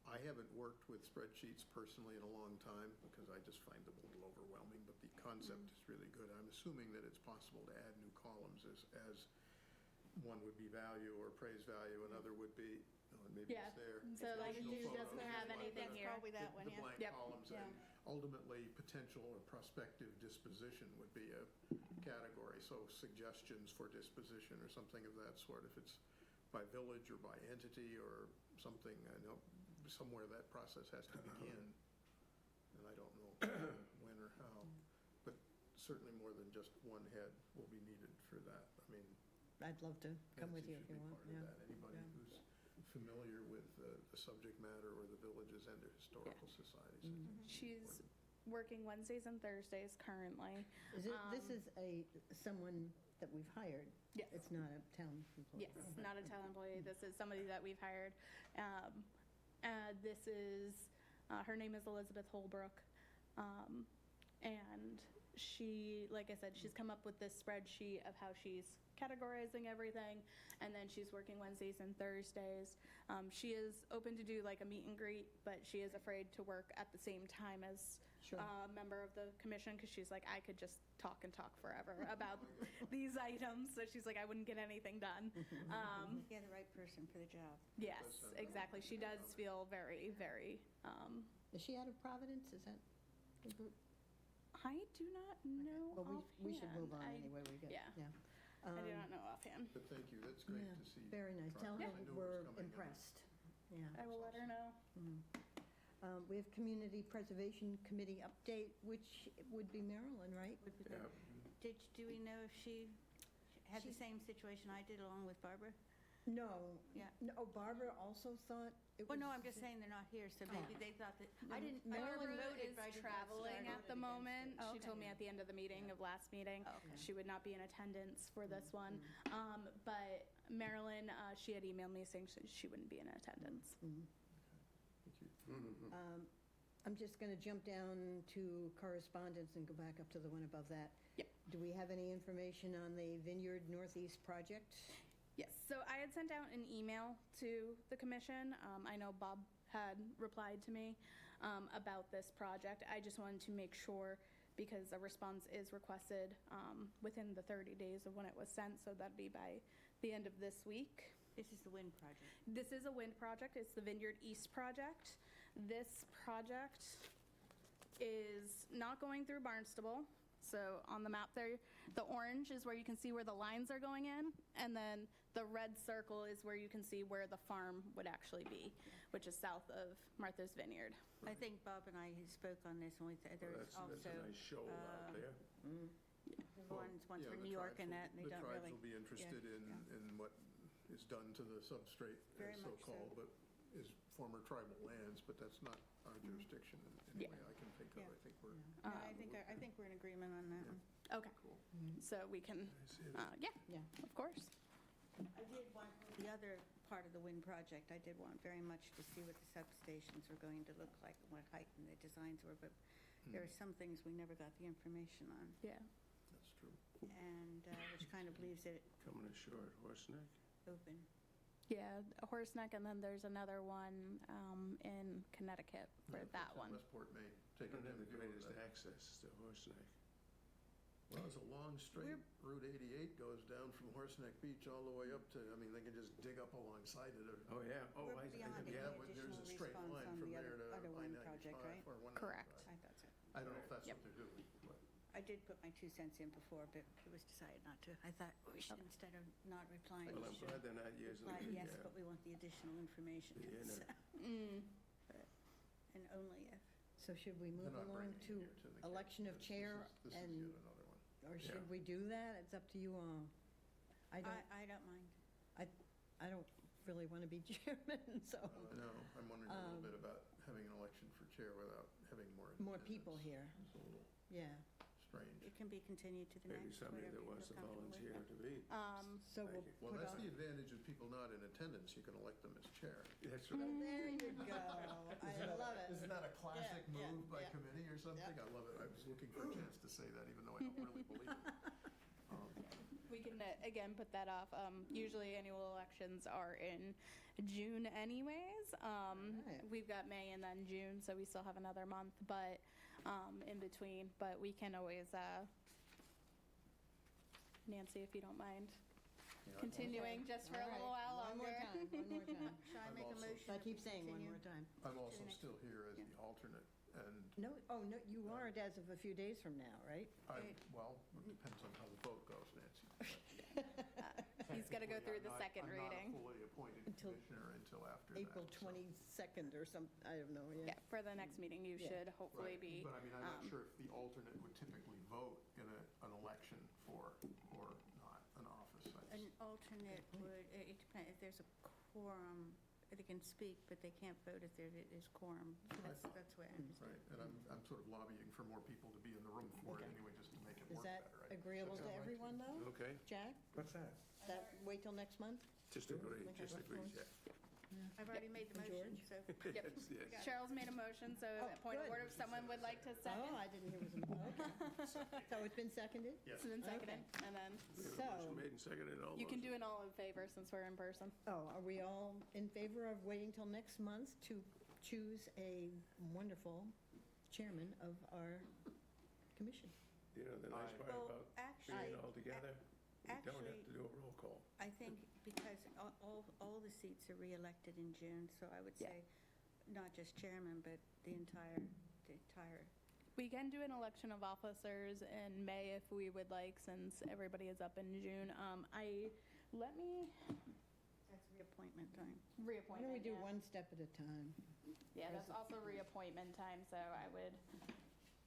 I haven't worked with spreadsheets personally in a long time because I just find them a little overwhelming, but the concept is really good. I'm assuming that it's possible to add new columns as one would be value or appraised value, another would be, maybe Yeah. it's there. So like additional you photos, doesn't have things like anything that. here. Probably that one, The yeah. blank Yep. columns, Yeah. and ultimately, potential or prospective disposition would be a category, so suggestions for disposition or something of that sort, if it's by village or by entity or something, I know somewhere that process has to begin, and I don't know when or how, but certainly more than just one head will be needed for that. I mean, I'd love to come with Nancy you if should you be want. part of Yeah. that. Anybody Yeah. who's familiar with the subject matter or the villages and their historical societies. I think it's She's important. working Wednesdays and Thursdays currently. Is it, this is someone that we've hired? Yes. It's not a town employee? Yes, not a town employee. This is somebody that we've hired. This is, her name is Elizabeth Holbrook. And she, like I said, she's come up with this spreadsheet of how she's categorizing everything. And then she's working Wednesdays and Thursdays. She is open to do like a meet and greet, but she is afraid to work at the same time as Sure. a member of the commission, because she's like, I could just talk and talk forever about these items. So she's like, I wouldn't get anything done. You're the right person for the job. Yes, exactly. She does feel very, very, Is she out of Providence? Is that the group? I do not know Well, we should move on offhand. anyway. We got, yeah. yeah. I do not know offhand. But thank you, that's great Yeah, to see. Very nice. Tell her progress. I knew it was we're coming, and impressed. Yeah. I will let her know. We have Community Preservation Committee update, which would be Marilyn, right? Yeah, Do we know if she had the same situation I did along with Barbara? No. Yeah. No, Barbara also thought it was. Well, no, I'm just saying they're not here, so maybe they thought that, I didn't, I Barbara voted, is but I did not traveling start. at the moment. Oh, She okay. told me at the end of the meeting, of last meeting, Oh, okay. she would not be in attendance for this one. But Marilyn, she had emailed me saying she wouldn't be in attendance. Thank you. I'm just going to jump down to correspondence and go back up to the one above that. Yep. Do we have any information on the Vineyard Northeast project? Yes, so I had sent out an email to the commission. I know Bob had replied to me about this project. I just wanted to make sure, because a response is requested within the 30 days of when it was sent, so that'd be by the end of this week. This is the wind project. This is a wind project. It's the Vineyard East project. This project is not going through Barnstable. So on the map there, the orange is where you can see where the lines are going in, and then the red circle is where you can see where the farm would actually be, which is south of Martha's Vineyard. I think Bob and I spoke on this, and there's that's also a nice shoal out there. one for Yeah, New the York and that, and they don't The really. tribes will be interested in what is done to the substrate, Very much so-called, so. but is former tribal lands, but that's not our jurisdiction in any Yeah. way I can think of. Yeah. I think we're Yeah, I think we're in agreement on that one. Okay, cool. so we can, I see it. yeah, Yeah. of course. I did want, the other part of the wind project, I did want very much to see what the substations were going to look like and what height and the designs were, but there are some things we never got the information on, Yeah. That's true. and which kind of leaves it Coming ashore at Horse Neck. open. Yeah, Horse Neck, and then there's another one in Connecticut for Yeah, that one. Westport, Maine. Take Don't it have in the the greatest access to Horse Neck. Well, it's a long straight, Route 88 goes down from Horseneck Beach all the way up to, I mean, they can just dig up alongside it. Oh, yeah. Oh, We're I beyond think, any Yeah, yeah. but there's a additional straight response line on from the there to other wind I-95 project, right? or 195. Correct. I thought so. I don't know if that's Yep. what they're doing, but I did put my 2 cents in before, but it was decided not to. I thought we should, instead of not replying, Well, we I'm should glad they're not using reply the, yes, but we want the additional information. the inner. And only if. So should we they're move not along bringing it to here to the election of campus. chair This is and, yet another one. or should Yeah. we do that? It's up to you all. I don't mind. don't really want to be chairman, so No, I'm wondering a little bit about having an election for chair without having more. more people here. It's a little Yeah. strange. It can be continued to the Maybe next, somebody whatever that you wants to feel comfortable volunteer with. to be. So we'll Thank you. Well, put that's on. the advantage of people not in attendance. You can elect them as chair. That's There right. you go. I love it. Isn't that a classic Yeah, move by yeah. committee or something? I love it. I was looking for a chance to say that, even though I don't really believe it. We can, again, put that off. Usually annual elections are in June anyways. Right. We've got May and then June, so we still have another month, but in between. But we can always, Nancy, if you don't mind, Yeah, I'm continuing just for a All little right. while One more longer. time, one more time. Shall I I'm make a also- motion? I that we keep saying one continue? more time. I'm also next- still here as Yeah. the alternate, and No, oh, no, you aren't as of a few days from now, right? well, it depends on how the vote goes, Nancy. He's got to go through the second reading. I'm not a fully appointed Until commissioner until after that. April so- 22nd or some, I don't know, yeah. Yeah, for the next meeting, you Yeah. should hopefully Right, be. but I mean, I'm not sure if the alternate would typically vote in an election for, or not, an office. An alternate would, it depends, if there's a quorum, they can speak, but they can't vote if there is quorum. That's what I understand. Right, and I'm sort of lobbying for more people to be in the room for it Okay. anyway, just to make it Is work that better. I- agreeable to Sound right everyone, you? though? Okay, Jack, What's that? that, wait till next month? just agree, Okay. just agree, Jack. I've already made the And motion, George? so. Yep. Yes, yes. Cheryl's made a motion, so Oh, at point of good. order, if someone would like to Oh, second. I didn't hear it was, okay. So it's been seconded? It's been seconded, and then We have a So- motion made and seconded, all you can those- do an all in favor since we're in person. Oh, are we all in favor of waiting till next month to choose a wonderful chairman of our commission? You know, the nice Aye. part Well, about actually, being all together, we don't have actually- to do a roll call. I think because all the seats are re-elected in June, so I would Yeah. say not just chairman, but the entire, We can do an election of officers in May if we would like, since everybody is up in June. Let me that's reappointment time. Why reappoint. don't we do yeah. one step at a time? Yeah, that's also reappointment time, so I would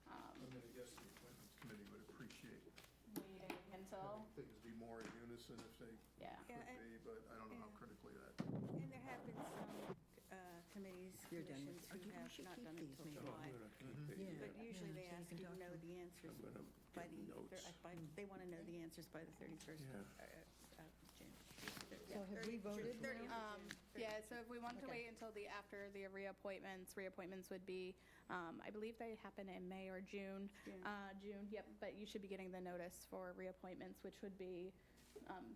I'm going to guess the appointments committee would appreciate waiting until, things be more in unison if they yeah. Yeah, could and- be, but I don't know how yeah. critically that. And there have been some committees, You're done with- commissions oh, who you have should not keep done it these, till maybe. No, July. I'm gonna keep Mhm. the, Yeah. But usually Yeah, they so you ask can you to talk know to the answers I'm gonna by get notes. they want to know the answers by the 31st Yeah. of June. So have we voted now? 30th of June. Yeah, so if we wanted to Okay. wait until after the reappointments would be, I believe they happen in May or June. June. June, yep, but you should be getting the notice for reappointments, which would be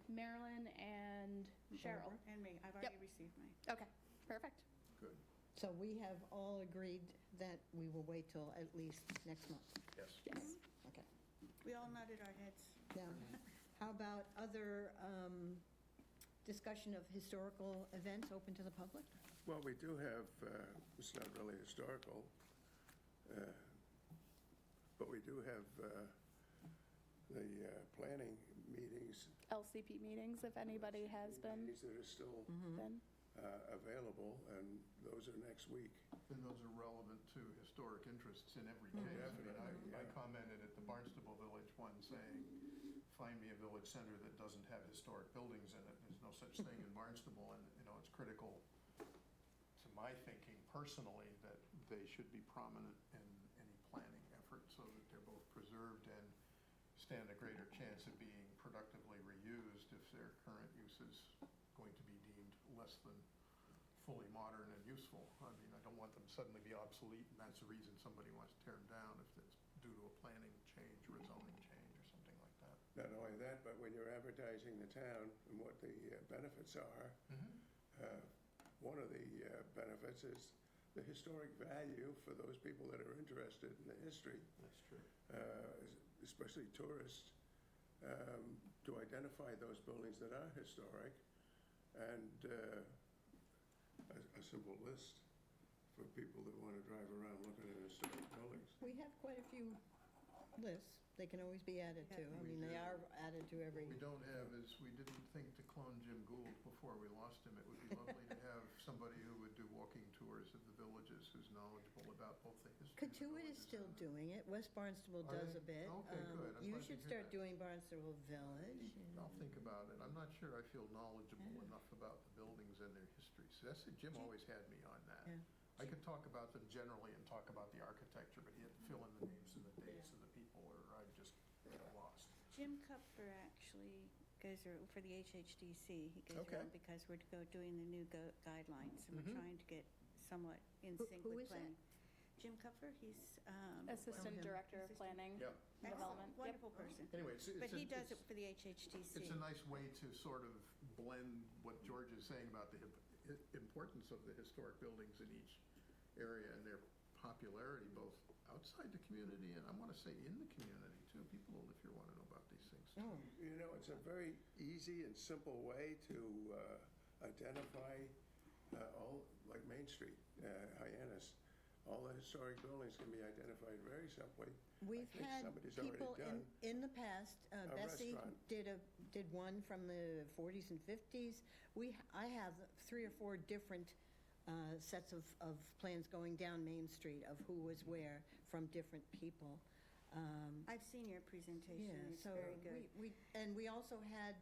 Marilyn and Cheryl. And me, I've Yep. already received mine. Okay, perfect. Good, So we have all agreed that we will wait till at least next month. yes. Yes. Okay. We all nodded our heads. Now, how about other discussion of historical events open to the public? Well, we do have, it's not really historical, but we do have the planning meetings. LCP meetings, if anybody has been. Meetings that are still Been. available, and those are next week. And those are relevant to historic interests in every case. I mean, Definitely, I yeah. commented at the Barnstable Village one saying, find me a village center that doesn't have historic buildings in it. There's no such thing in Barnstable, and, you know, it's critical to my thinking personally that they should be prominent in any planning effort so that they're both preserved and stand a greater chance of being productively reused if their current use is going to be deemed less than fully modern and useful. I mean, I don't want them to suddenly be obsolete, and that's the reason somebody wants to tear them down if it's due to a planning change or a zoning change or something like that. Not only that, but when you're advertising the town and what the benefits are, one of the benefits is the historic value for those people that are interested in the history, That's true. especially tourists, to identify those buildings that are historic, and a simple list for people that want to drive around looking at historic buildings. We have quite a few lists. They can always be added to. I mean, they are added to every, What we don't have is, we didn't think to clone Jim Gould before we lost him. It would be lovely to have somebody who would do walking tours of the villages who's knowledgeable about both the history of the Katuitt is villages still and the- doing it. West Barnstable Are does they? a bit. Okay, good. I'm You glad to should hear start that. doing Barnstable Village. and- I'll think about it. I'm not sure I feel knowledgeable enough about the buildings and their history. So that's, Jim always had me on that. Yeah. I could talk about them generally and talk about the architecture, but he had to fill in the names and the dates of the people, or I'd just get lost. Jim Kupfer actually goes for the HHDC. He goes Okay. around because we're doing the new guidelines, and we're trying to get somewhat in sync who with is that? planning. Jim Kupfer, he's Assistant him. Director of Planning. Yep. and Development. excellent, wonderful person. Anyway, But he does it it's- for the HHDC. It's a nice way to sort of blend what George is saying about the importance of the historic buildings in each area and their popularity, both outside the community and I want to say in the community too. People who live here want to know about these things. Oh, You know, it's a very easy and simple way to identify all, like Main Street, Hyannis. all the historic buildings can be identified very simply. We've think had somebody's already people done in the past, Bessie restaurant. did one from the 40s and 50s. I have 3 or 4 different sets of plans going down Main Street of who was where from different people. I've seen your presentation, Yeah, it's so very good. we also had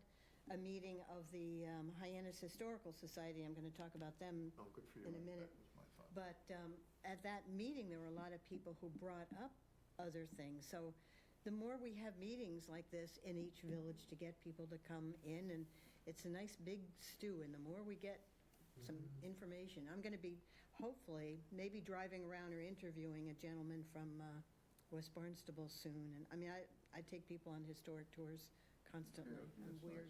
a meeting of the Hyannis Historical Society. I'm going to talk about them Oh, good for you. in a minute. That was my thought. But at that meeting, there were a lot of people who brought up other things. So the more we have meetings like this in each village to get people to come in, and it's a nice big stew, and the more we get some information. I'm going to be, hopefully, maybe driving around or interviewing a gentleman from West Barnstable soon. And I mean, I take people on historic tours constantly. Yeah, I'm that's weird.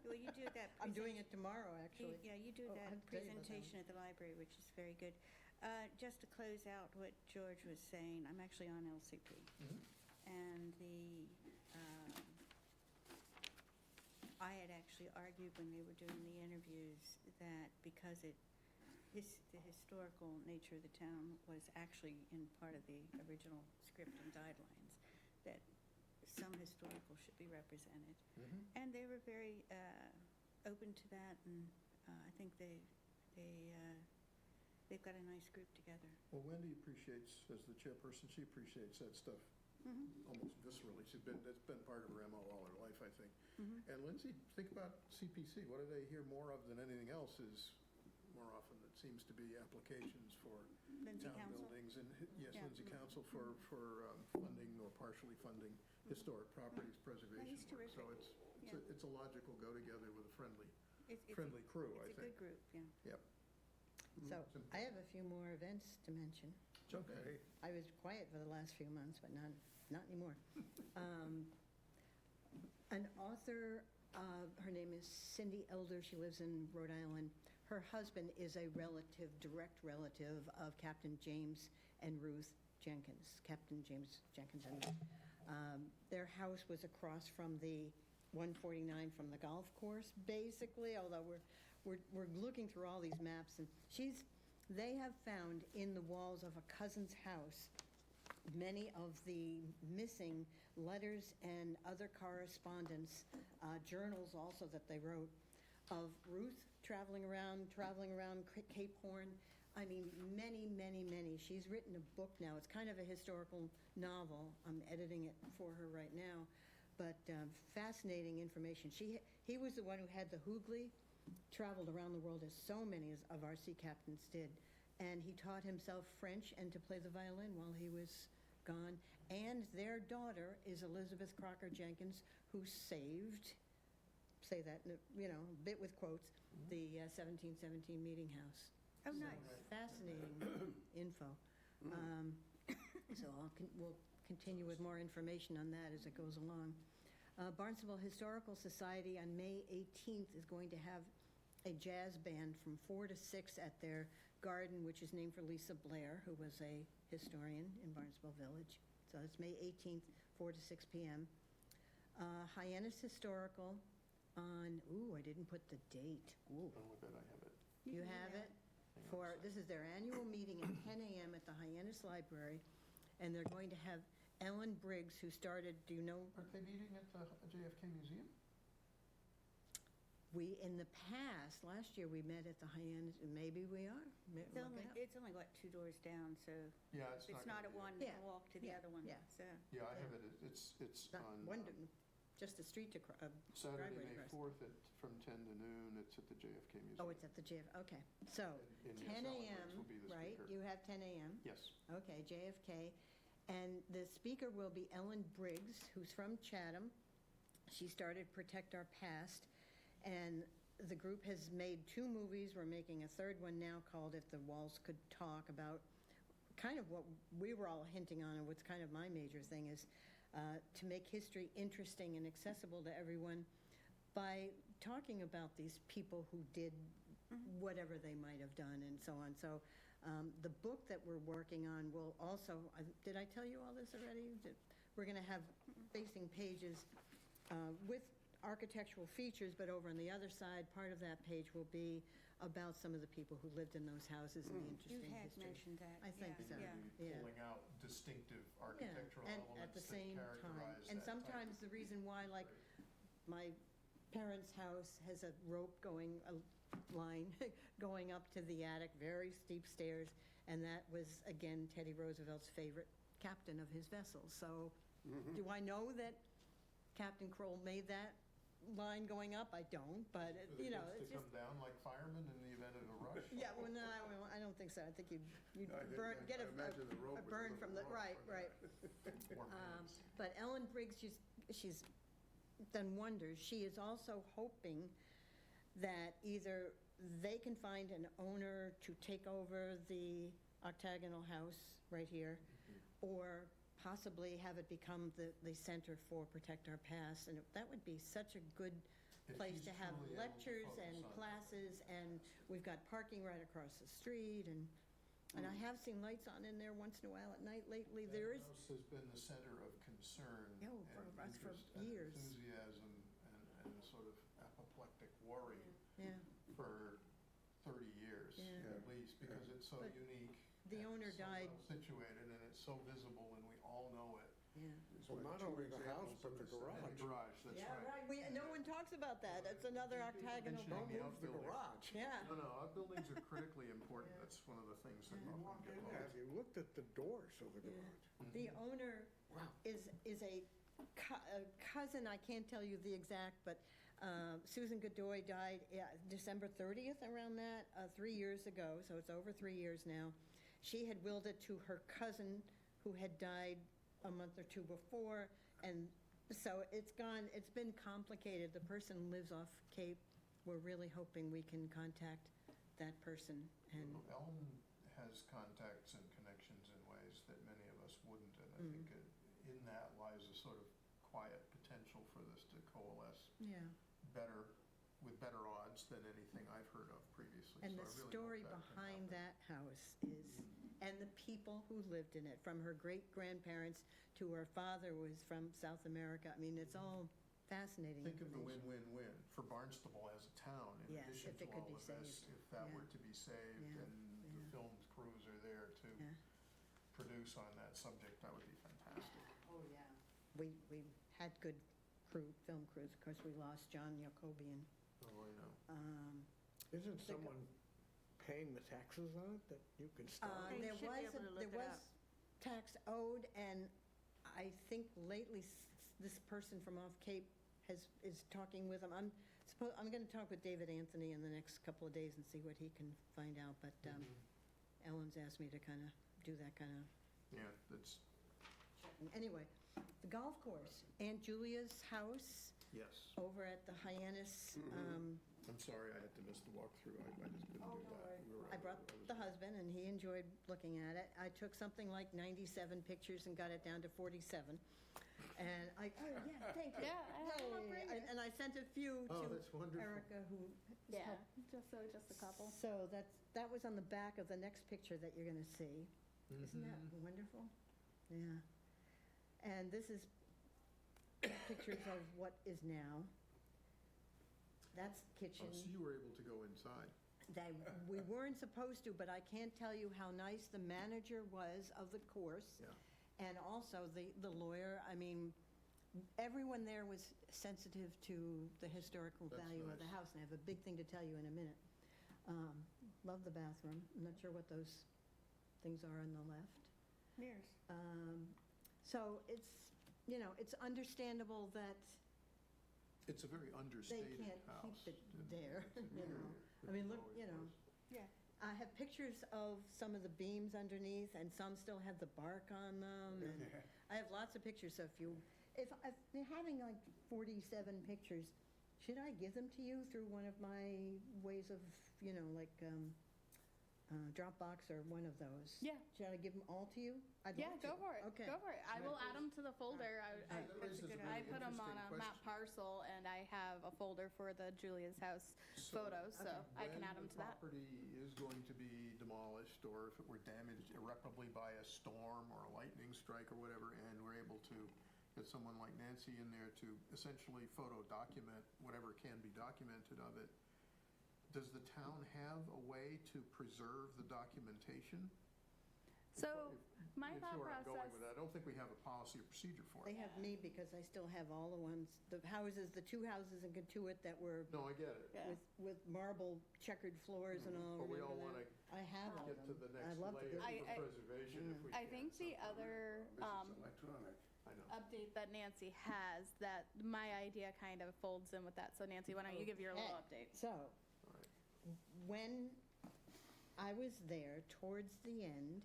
Well, you do that. I'm doing it tomorrow, actually. Yeah, you do Oh, that I'll tell you about that presentation at the library, which is very good. Just to close out what George was saying, I'm actually on LCP. And I had actually argued when they were doing the interviews that because the historical nature of the town was actually in part of the original script and guidelines, that some historical should be represented. And they were very open to that, and I think they've got a nice group together. Well, Wendy appreciates, as the chairperson, she appreciates that stuff almost viscerally. That's been part of her MO all her life, I think. And Lindsay, think about CPC. What do they hear more of than anything else is, more often, it seems to be applications for Lindsay town Council? buildings. And, yes, Yeah. Lindsay Council for funding or partially funding historic properties preservation he's work. So terrific. it's a logical go-together with a friendly It's crew, I It's a think. good group, yeah. Yep. So I have a few more events to mention. It's okay. I was quiet for the last few months, but not anymore. An author, her name is Cindy Elder. She lives in Rhode Island. Her husband is a direct relative of Captain James and Ruth Jenkins, Captain James Jenkins and Ruth. Their house was across from the 149 from the golf course, basically, although we're looking through all these maps, and they have found in the walls of a cousin's house many of the missing letters and other correspondence, journals also that they wrote, of Ruth traveling around Cape Horn. I mean, many, many, many. She's written a book now. It's kind of a historical novel. I'm editing it for her right now. But fascinating information. He was the one who had the Hooghly, traveled around the world as so many of our sea captains did. And he taught himself French and to play the violin while he was gone. And their daughter is Elizabeth Crocker Jenkins, who saved, say that, bit with quotes, the 1717 Meeting House. Oh, nice. Fascinating info. So we'll continue with more information on that as it goes along. Barnstable Historical Society on May 18th is going to have a jazz band from 4 to 6 at their garden, which is named for Lisa Blair, who was a historian in Barnstable Village. So it's May 18th, 4 to 6 p.m. Hyannis Historical on, I didn't put the date. Ooh. Oh, I bet I have it. You have it? This is their annual meeting at 10 a.m. at the Hyannis Library, and they're going to have Ellen Briggs, who started, do you know? Aren't they meeting at the JFK Museum? In the past, last year, we met at the Hyannis, and maybe we are. It's only, what, 2 doors down, so Yeah, it's not at one Yeah. walk to the other one. Yeah. So Yeah, I have it. It's Not on one, just a street Saturday, driveway May across. 4th from 10 to noon. It's at the JFK Museum. Oh, it's at the okay. So, And yes, 10 Ellen Briggs a.m., will be the right? speaker. You have 10 a.m.? Yes. Okay, JFK. And the speaker will be Ellen Briggs, who's from Chatham. She started Protect Our Past. And the group has made 2 movies. We're making a 3rd one now called If the Walls Could Talk, about kind of what we were all hinting on, and what's kind of my major thing is to make history interesting and accessible to everyone by talking about these people who did whatever they might have done and so on. So the book that we're working on will also, did I tell you all this already? We're going to have facing pages with architectural features, but over on the other side, part of that page will be about some of the people who lived in those houses and the You interesting had history. mentioned that. I think yeah, so. Yeah. Yeah. Pulling out distinctive Yeah, architectural and elements at the that same time. characterize And that type sometimes of- the reason why, like, my parents' house has a rope going, a line going up to the attic, very steep stairs, and that was, again, Teddy Roosevelt's favorite captain of his vessel. So do I know that Captain Kroll made that line going up? I don't, but, For the you know, kids it's to just... come down like firemen in the event of a rush? Yeah, well, no, I don't think so. I think you'd I think burn, that- get I imagine the rope a was a burn little from the, rough right, for right. that. Or hands. But Ellen Briggs, she's done wonders. She is also hoping that either they can find an owner to take over the octagonal house right here, or possibly have it become the center for Protect Our Past. And that would be such a good If place he's to have truly able to lectures focus and on that. classes, and we've got parking right across the street, and I have seen lights on in there once in a while at night lately. There is, That house has been the center of concern Oh, and for us for interest and years. enthusiasm and sort of apoplectic worry yeah, for 30 years Yeah. at least, because it's so But unique. the and owner it's so died- well situated, and it's so visible, and we all know it. yeah. It's Well, one of not two only the house, examples but of the this thing. And the garage, that's Yeah, right. right. No one talks about that. That's another octagonal. mentioning Don't the move the outbuilding. garage. Yeah. No, outbuildings are critically important. That's one of the things that You often walk get in there, lost. have you looked at the doors of the garage? The owner Wow. is a cousin, I can't tell you the exact, but Susan Godoy died December 30th, around that, 3 years ago, so it's over 3 years now. She had willed it to her cousin, who had died a month or two before, and so it's been complicated. The person lives off Cape. We're really hoping we can contact that person, and Ellen has contacts and connections in ways that many of us wouldn't, and I think in that lies a sort of quiet potential for this to coalesce yeah. with better odds than anything I've heard of previously. And So the I really hope story that can behind happen. that house is, and the people who lived in it, from her great-grandparents to her father was from South America. I mean, it's all fascinating Think of the information. win-win-win for Barnstable as a town, in Yes, addition if to it could all be of this. saved. If that Yeah. were to be saved Yeah. and the Yeah. film crews are there to Yeah. produce on that subject, that would be fantastic. Oh, yeah. We had good film crews. Of course, we lost John Jacobian. Oh, I know. Isn't The go- someone paying the taxes on it that you can start? They There should be was, able to there look it was up. tax owed, and I think lately this person from off Cape is talking with them. I'm going to talk with David Anthony in the next couple of days and see what he can find out, but Ellen's asked me to kind of do that kind of Yeah, that's, checking. Anyway, the golf course, Aunt Julia's house yes. over at the Hyannis. I'm sorry I had to miss the walkthrough. I just couldn't do that. We were I out- brought was- the husband, and he enjoyed looking at it. I took something like 97 pictures and got it down to 47. And oh, yeah, thank you. Yeah, I have them up Yay. right here. And I sent a few Oh, to that's wonderful. Erica, who Yeah, helped. just a couple. So that was on the back of the next picture that you're going to see. Isn't that wonderful? Yeah. And this is pictures of what is now. That's the kitchen. Oh, so you were able to go inside. We weren't supposed to, but I can't tell you how nice the manager was of the course. Yeah. And also the lawyer. I mean, everyone there was sensitive to the historical That's value of the nice. house. And I have a big thing to tell you in a minute. Love the bathroom. I'm not sure what those things are on the left. Mirrors. So it's understandable that It's a very they understated can't house. keep it and there, it's a you know. very- I mean, it look, always you know. was. Yeah. I have pictures of some of the beams underneath, and some still have the bark on them, and I have lots of pictures, so if they're having like 47 pictures, should I give them to you through one of my ways of, like Dropbox or one of those? Yeah. Should I give them all to you? I'd Yeah, love to. go for it. Okay. Go for it. I will add them to the folder. That raises a I really put them on interesting a map question. parcel, and I have a folder for the Julia's house photos, so I can add them to that. When the property is going to be demolished, or if it were damaged irreparably by a storm or a lightning strike or whatever, and we're able to get someone like Nancy in there to essentially photo document whatever can be documented of it. Does the town have a way to preserve the documentation? So my If thought you know where I'm going process, with that, I don't think we have a policy or procedure for They it. have me because I still have all the ones, the two houses in Katuitt that were No, I get it. Yeah. with marble checkered floors and all. But we all remember want that? to I have all get of to them. the I'd next love to layer give for preservation if we can. I think the other This is electronic. I know. update that Nancy has, that my idea kind of folds in with that. So Nancy, why don't you give your little Okay. update? So, All right. when I was there, towards the end,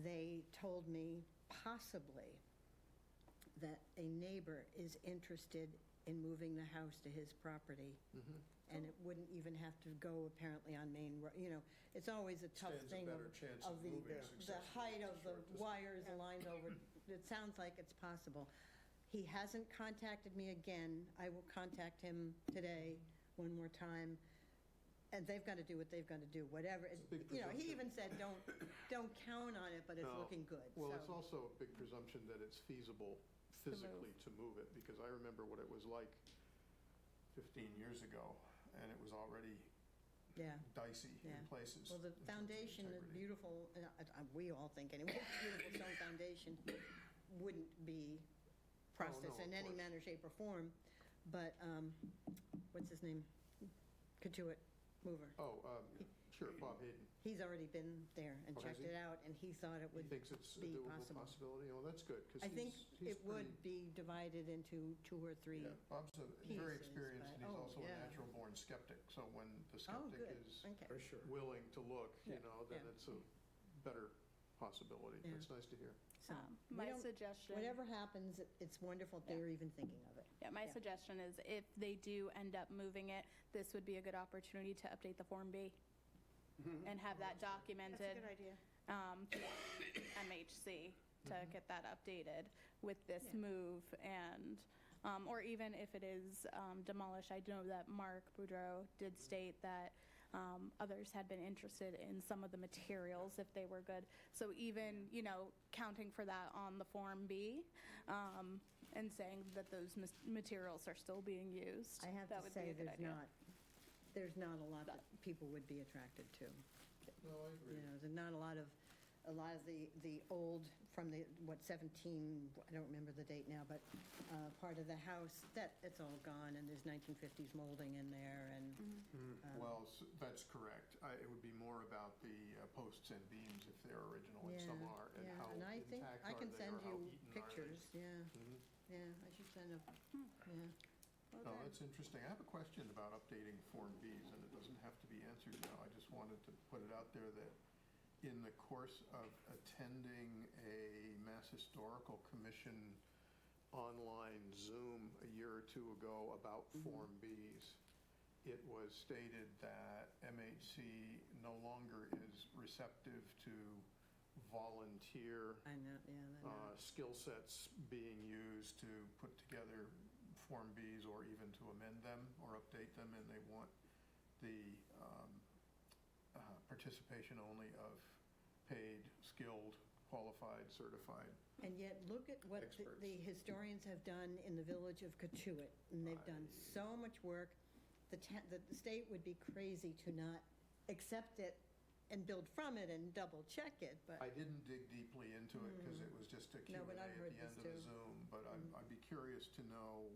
they told me possibly that a neighbor is interested in moving the house to his property. And it wouldn't even have to go apparently on Main Road. You know, it's always a tough Stands a thing better chance of the moving the successfully height to of the short distance. wires, the lines over. It sounds like it's possible. He hasn't contacted me again. I will contact him today one more time. And they've got to do what they've got to do, whatever. It's a big You know, he presumption. even said, don't count on it, but it's No. looking good. Well, So- it's also a big presumption that it's feasible physically to move it, because I remember what it was like 15 years ago, and it was already Yeah. dicey Yeah. in places. Well, the in terms of foundation, the integrity. beautiful, we all think anyway, beautiful stone foundation wouldn't be processed no, in of any course. manner, shape, or form. But, what's his name? Katuitt Mover. Oh, sure, Bob Hayden. He's already been there and Oh, has checked he? it out, and he thought it He would thinks it's a be doable possible. possibility? Well, that's good, because I think he's it would pretty- be divided into 2 or 3. Yeah, Bob's very pieces, experienced, and but- he's oh, also a yeah. natural-born skeptic, so when the Oh, skeptic good, is okay. For sure. willing to look, you Yeah. know, then Yeah. it's a better possibility. Yeah. That's nice to hear. So, we My don't- suggestion. Whatever happens, it's wonderful if they're even thinking of it. Yeah, my Yeah. suggestion is if they do end up moving it, this would be a good opportunity to update the Form B and have that That's a documented good idea. through MHC to get that updated with this Yeah. move and, or even if it is demolished. I know that Mark Boudreau did state that others had been interested in some of the materials if they were good. So even, you know, counting for that on the Form B and saying that those materials are still being used. I have that to would be say, a good idea. there's not a lot that people would be attracted to. No, I agree. You know, there's not a lot of the old, from the, 17, I don't remember the date now, but part of the house, it's all gone, and there's 1950s molding in there, and, Well, that's correct. It would be more about the posts and beams, if they're original, and some Yeah, are, and yeah, how and I think intact I are can they, send or how you eaten are they? pictures, yeah, Mhm. yeah, I should send them, yeah. Well No, done. that's interesting. I have a question about updating Form Bs, and it doesn't have to be answered now. I just wanted to put it out there that in the course of attending a Mass Historical Commission online Zoom a year or two ago about Form Bs, it was stated that MHC no longer is receptive to volunteer I know, yeah, I know. skill sets being used to put together Form Bs or even to amend them or update them, and they want the participation only of paid, skilled, qualified, certified. And yet, look at what Experts. the historians have done in the village of Katuitt, and they've done so much work. The state would be crazy to not accept it and build from it and double-check it, but, I didn't dig deeply into it because it was just a Q&A No, but at I've the heard end of this the too. Zoom, but I'd be curious to know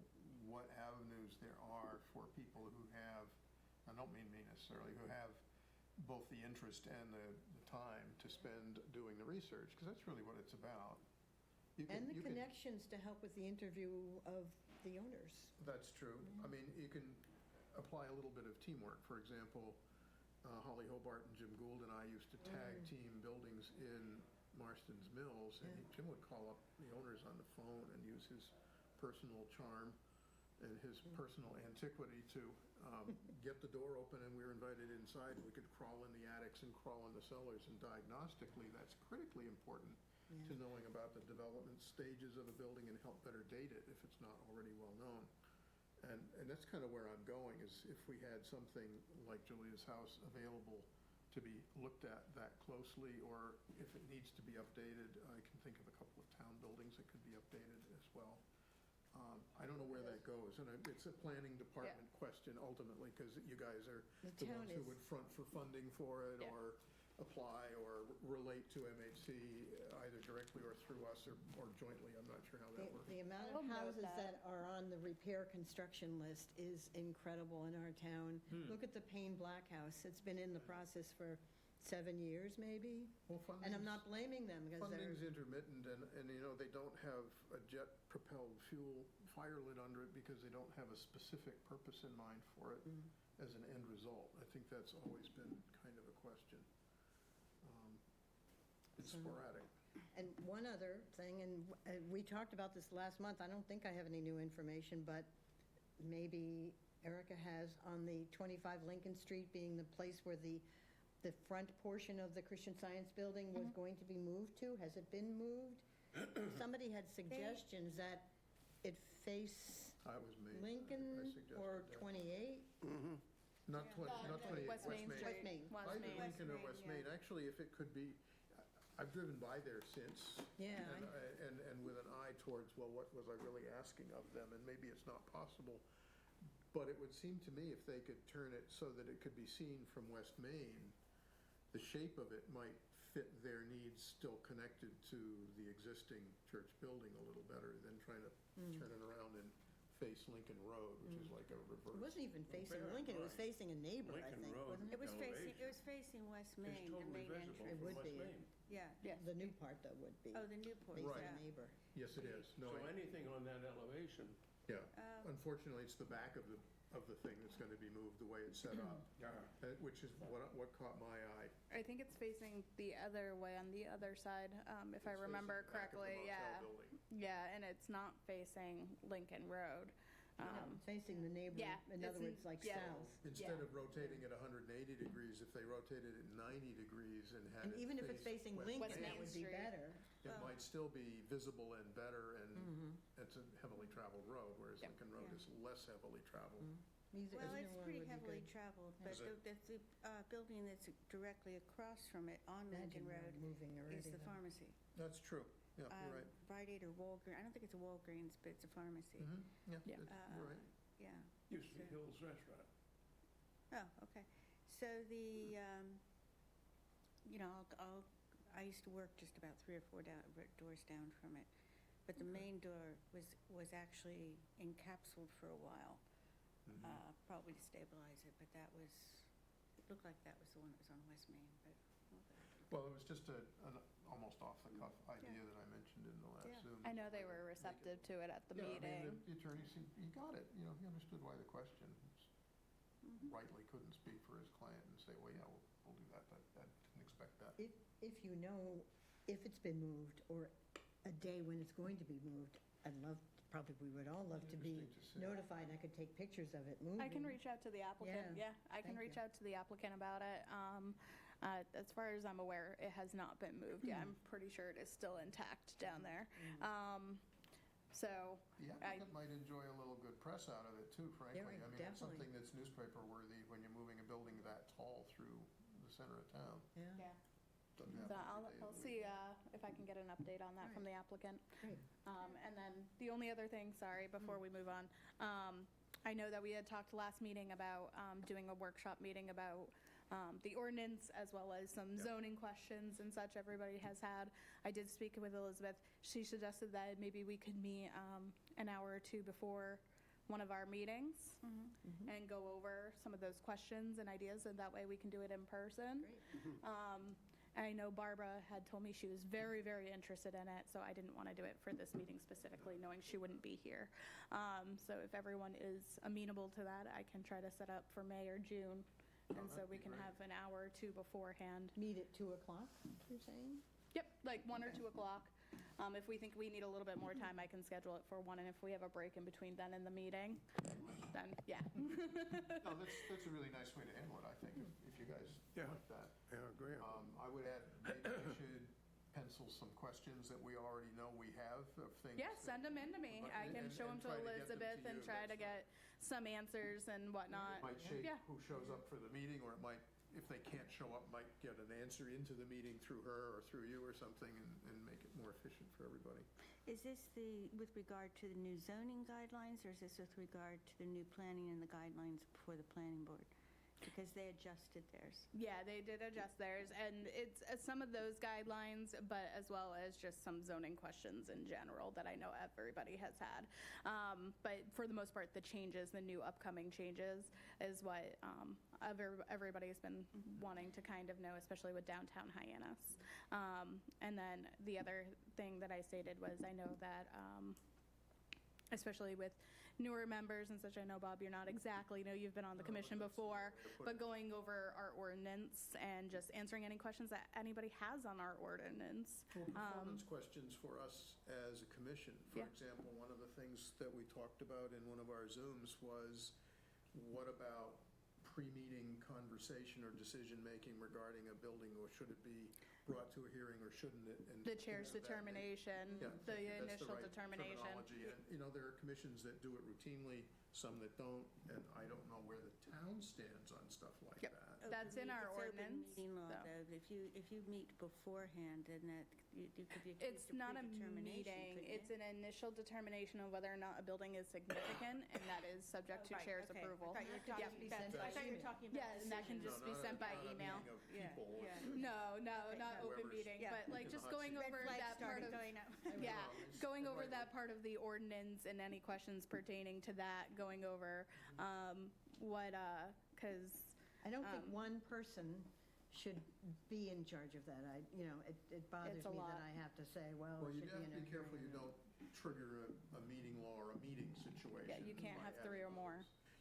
what avenues there are for people who have, I don't mean me necessarily, who have both the interest and the time to spend doing the research, because that's really what it's about. and the connections to help with the interview of the owners. That's true. I mean, you can apply a little bit of teamwork. For example, Holly Hobart and Jim Gould and I used to tag team buildings in Marston's Mills, and Jim would call up the owners on the phone and use his personal charm and his personal antiquity to get the door open, and we were invited inside, and we could crawl in the attics and crawl in the cellars, and diagnostically, that's critically important to knowing about the development stages of a building and help better date it if it's not already well known. And that's kind of where I'm going, is if we had something like Julia's house available to be looked at that closely, or if it needs to be updated, I can think of a couple of town buildings that could be updated as well. I don't know where that goes, and it's a planning department question ultimately, because you guys are The the town ones who is- would front for funding for it, Yeah. or apply, or relate to MHC either directly or through us, or jointly. I'm not sure how that works. The amount I'll of note houses that. that are on the repair construction list is incredible in our town. Look at the Payne Black House. It's been in the process for 7 years, maybe. Well, And I'm not blaming them because they're, funding's intermittent, and they don't have a jet-propelled fuel fire lit under it because they don't have a specific purpose in mind for it as an end result. I think that's always been kind of a question. It's sporadic. and one other thing, and we talked about this last month. I don't think I have any new information, but maybe Erica has, on the 25 Lincoln Street being the place where the front portion of the Christian Science building was going to be moved to. Has it been moved? Somebody had suggestions that it face That was me. Lincoln I suggested or that. 28? Not 28, West Main Street. West Main. West Either Main. Lincoln or West West Main, Main. Actually, if it could be, I've driven by there since. Yeah, And with an eye towards, well, what was I really asking of them? And maybe it's not possible. But it would seem to me if they could turn it so that it could be seen from West Main, the shape of it might fit their needs, still connected to the existing church building a little better than trying to turn it around and face Lincoln Road, which is like a it reverse. wasn't even facing fair Lincoln, it was point. facing a neighbor, I Lincoln think, Road. wasn't It it? was facing West Main, It's the totally main visible entrance. It would from West be. Main. Yeah. Yes. The new part, though, would be Oh, the Newport, facing Right. a yeah. neighbor. Yes, it is. No, So anything on that elevation, yeah. Oh. Unfortunately, it's the back of the thing that's going to be moved the way it's set up, which is what caught my eye. I think it's facing the other way on the other side, if I It's remember facing the back of the correctly. motel Yeah. building. Yeah, and it's not facing Lincoln Road. Facing the neighbor, yeah, in it's other words, like yeah. south. Instead Yeah. of rotating at 180 degrees, if they rotated it 90 degrees and had And it even if it's face facing West Lincoln, West that Main would be Street. better. It might still be visible and better, and it's a heavily traveled road, whereas Yep. Lincoln Road Yeah. is less heavily traveled. Well, Either it's one pretty would be heavily good. traveled, but Is it? the building that's directly across from it on Lincoln Imagine we're Road moving already. is the though. pharmacy. That's true. Yeah, you're right. Rite Aid or Walgreens, I don't think it's a Walgreens, but it's a pharmacy. Yeah, Yeah. you're right. Yeah. used to be Hill's Restaurant. Oh, okay. So I used to work just about 3 or 4 doors down from it. But the main door was actually encapsulated for a while, probably to stabilize it, but it looked like that was the one that was on West Main, but. Well, it was just an almost off-the-cuff idea that I mentioned in the last Yeah. Zoom. I know they were receptive to it at the Yeah, I meeting. mean, the attorney seemed, he got it, he understood why the question. Rightly couldn't speak for his client and say, well, yeah, we'll do that, but I didn't expect that. If you know if it's been moved or a day when it's going to be moved, I'd love, probably we would all love to be Interesting to see. notified. I could take pictures of it moving. I can reach out to the applicant. Yeah, Yeah, I can thank reach you. out to the applicant about it. As far as I'm aware, it has not been moved. Yeah, I'm pretty sure it is still intact down there. So, The applicant might enjoy a little good press out of it too, frankly. Yeah, I mean, it's definitely. something that's newspaper worthy when you're moving a building that tall through the center of town. Yeah, yeah. Doesn't So happen every day I'll of the week. see if I can get an update on that from the applicant. great. And then the only other thing, sorry, before we move on, I know that we had talked last meeting about doing a workshop meeting about the ordinance as well as some zoning questions and such everybody has had. I did speak with Elizabeth. She suggested that maybe we could meet an hour or two before one of our meetings and go over some of those questions and ideas, and that way we can do it in person. I know Barbara had told me she was very, very interested in it, so I didn't want to do it for this meeting specifically, knowing she wouldn't be here. So if everyone is amenable to that, I can try to set up for May or June, and so that'd we be can great. have an hour or two beforehand. Meet at 2 o'clock, you're saying? Yep, like 1 or 2 o'clock. If we think we need a little bit more time, I can schedule it for 1, and if we have a break in between then and the meeting, then, yeah. No, that's a really nice way to handle it, I think, if you guys Yeah. like that. Yeah, I agree. I would add, maybe we should pencil some questions that we already know we have of things. Yeah, that- send them in to me. I can and- show them and to try to get them to Elizabeth and you. try to That's get some answers and whatnot. It might shape Yeah. who shows up for the meeting, or it might, if they can't show up, might get an answer into the meeting through her or through you or something, and make it more efficient for everybody. Is this with regard to the new zoning guidelines, or is this with regard to the new planning and the guidelines for the planning board? Because they adjusted theirs. Yeah, they did adjust theirs, and it's some of those guidelines, but as well as just some zoning questions in general that I know everybody has had. But for the most part, the changes, the new upcoming changes, is what everybody's been wanting to kind of know, especially with downtown Hyannis. And then the other thing that I stated was I know that, especially with newer members and such, I know, Bob, you're not exactly, you've been on the commission before, but going over our ordinance and just answering any questions that anybody has on our ordinance. Well, performance questions for us as a commission. For Yeah. example, one of the things that we talked about in one of our Zooms was, what about pre-meeting conversation or decision-making regarding a building, or should it be brought to a hearing, or shouldn't it? And The chair's that- determination, Yeah, the that's initial right determination. terminology. And, there are commissions that do it routinely, some that don't, and I don't know where the town stands on stuff like Yep. that. That's in our It's open ordinance, meeting law, so. though. If you meet beforehand, then that, you could be accused It's of not a predetermination, meeting, couldn't it's you? an initial determination of whether or not a building is significant, and that is subject to Right, chair's okay. approval. I thought you were Yeah, talking- be that's- sent by I thought you were email. talking about Yeah, and that can decisions. just be sent by email. Not a meeting of Yeah, people. yeah. No, not Okay. open Whoever's- meeting, Yeah. but like In just the hot going seat. over Red flag that part started of, going up. yeah, going over Right. that part of the ordinance and any questions pertaining to that, going over what, because, I don't think Um, one person should be in charge of that. It bothers It's a me that lot. I have to say, well, Well, it you should have be to in a be careful you hearing. don't trigger a meeting law or a meeting situation. yeah, you can't by have three or having more.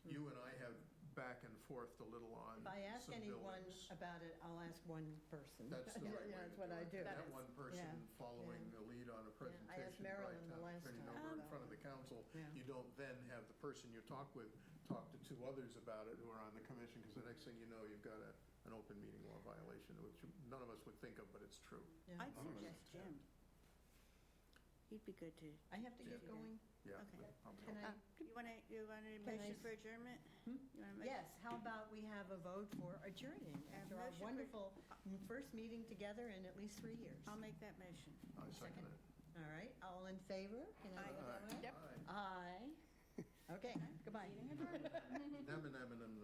those. You and I have back and forth a little on If I ask some anyone buildings. about it, I'll ask one person. That's the right way Yeah, to that's what do I it. do. That Have is. one person Yeah, following the lead on a presentation. I asked by Marilyn the town last attorney time over in about front of the council. Yeah. You don't then have the person you talk with talk to two others about it who are on the commission, because the next thing you know, you've got an open meeting law violation, which none of us would think of, but it's true. Yeah. I'd suggest Jim. He'd be good to. I have to get Yeah. going. Yeah. Okay. but probably Can not. I? You want a Can I motion s- for adjournment? Hmm? You want a motion? Yes, how about we have a vote for adjourning after our motion for- wonderful first meeting together in at least 3 years? I'll make that motion. I second it. All right, all in favor? Can I go that way? Yep. Aye. Aye. Okay, goodbye. Meeting adjourned. Nem, nem, nem, nem.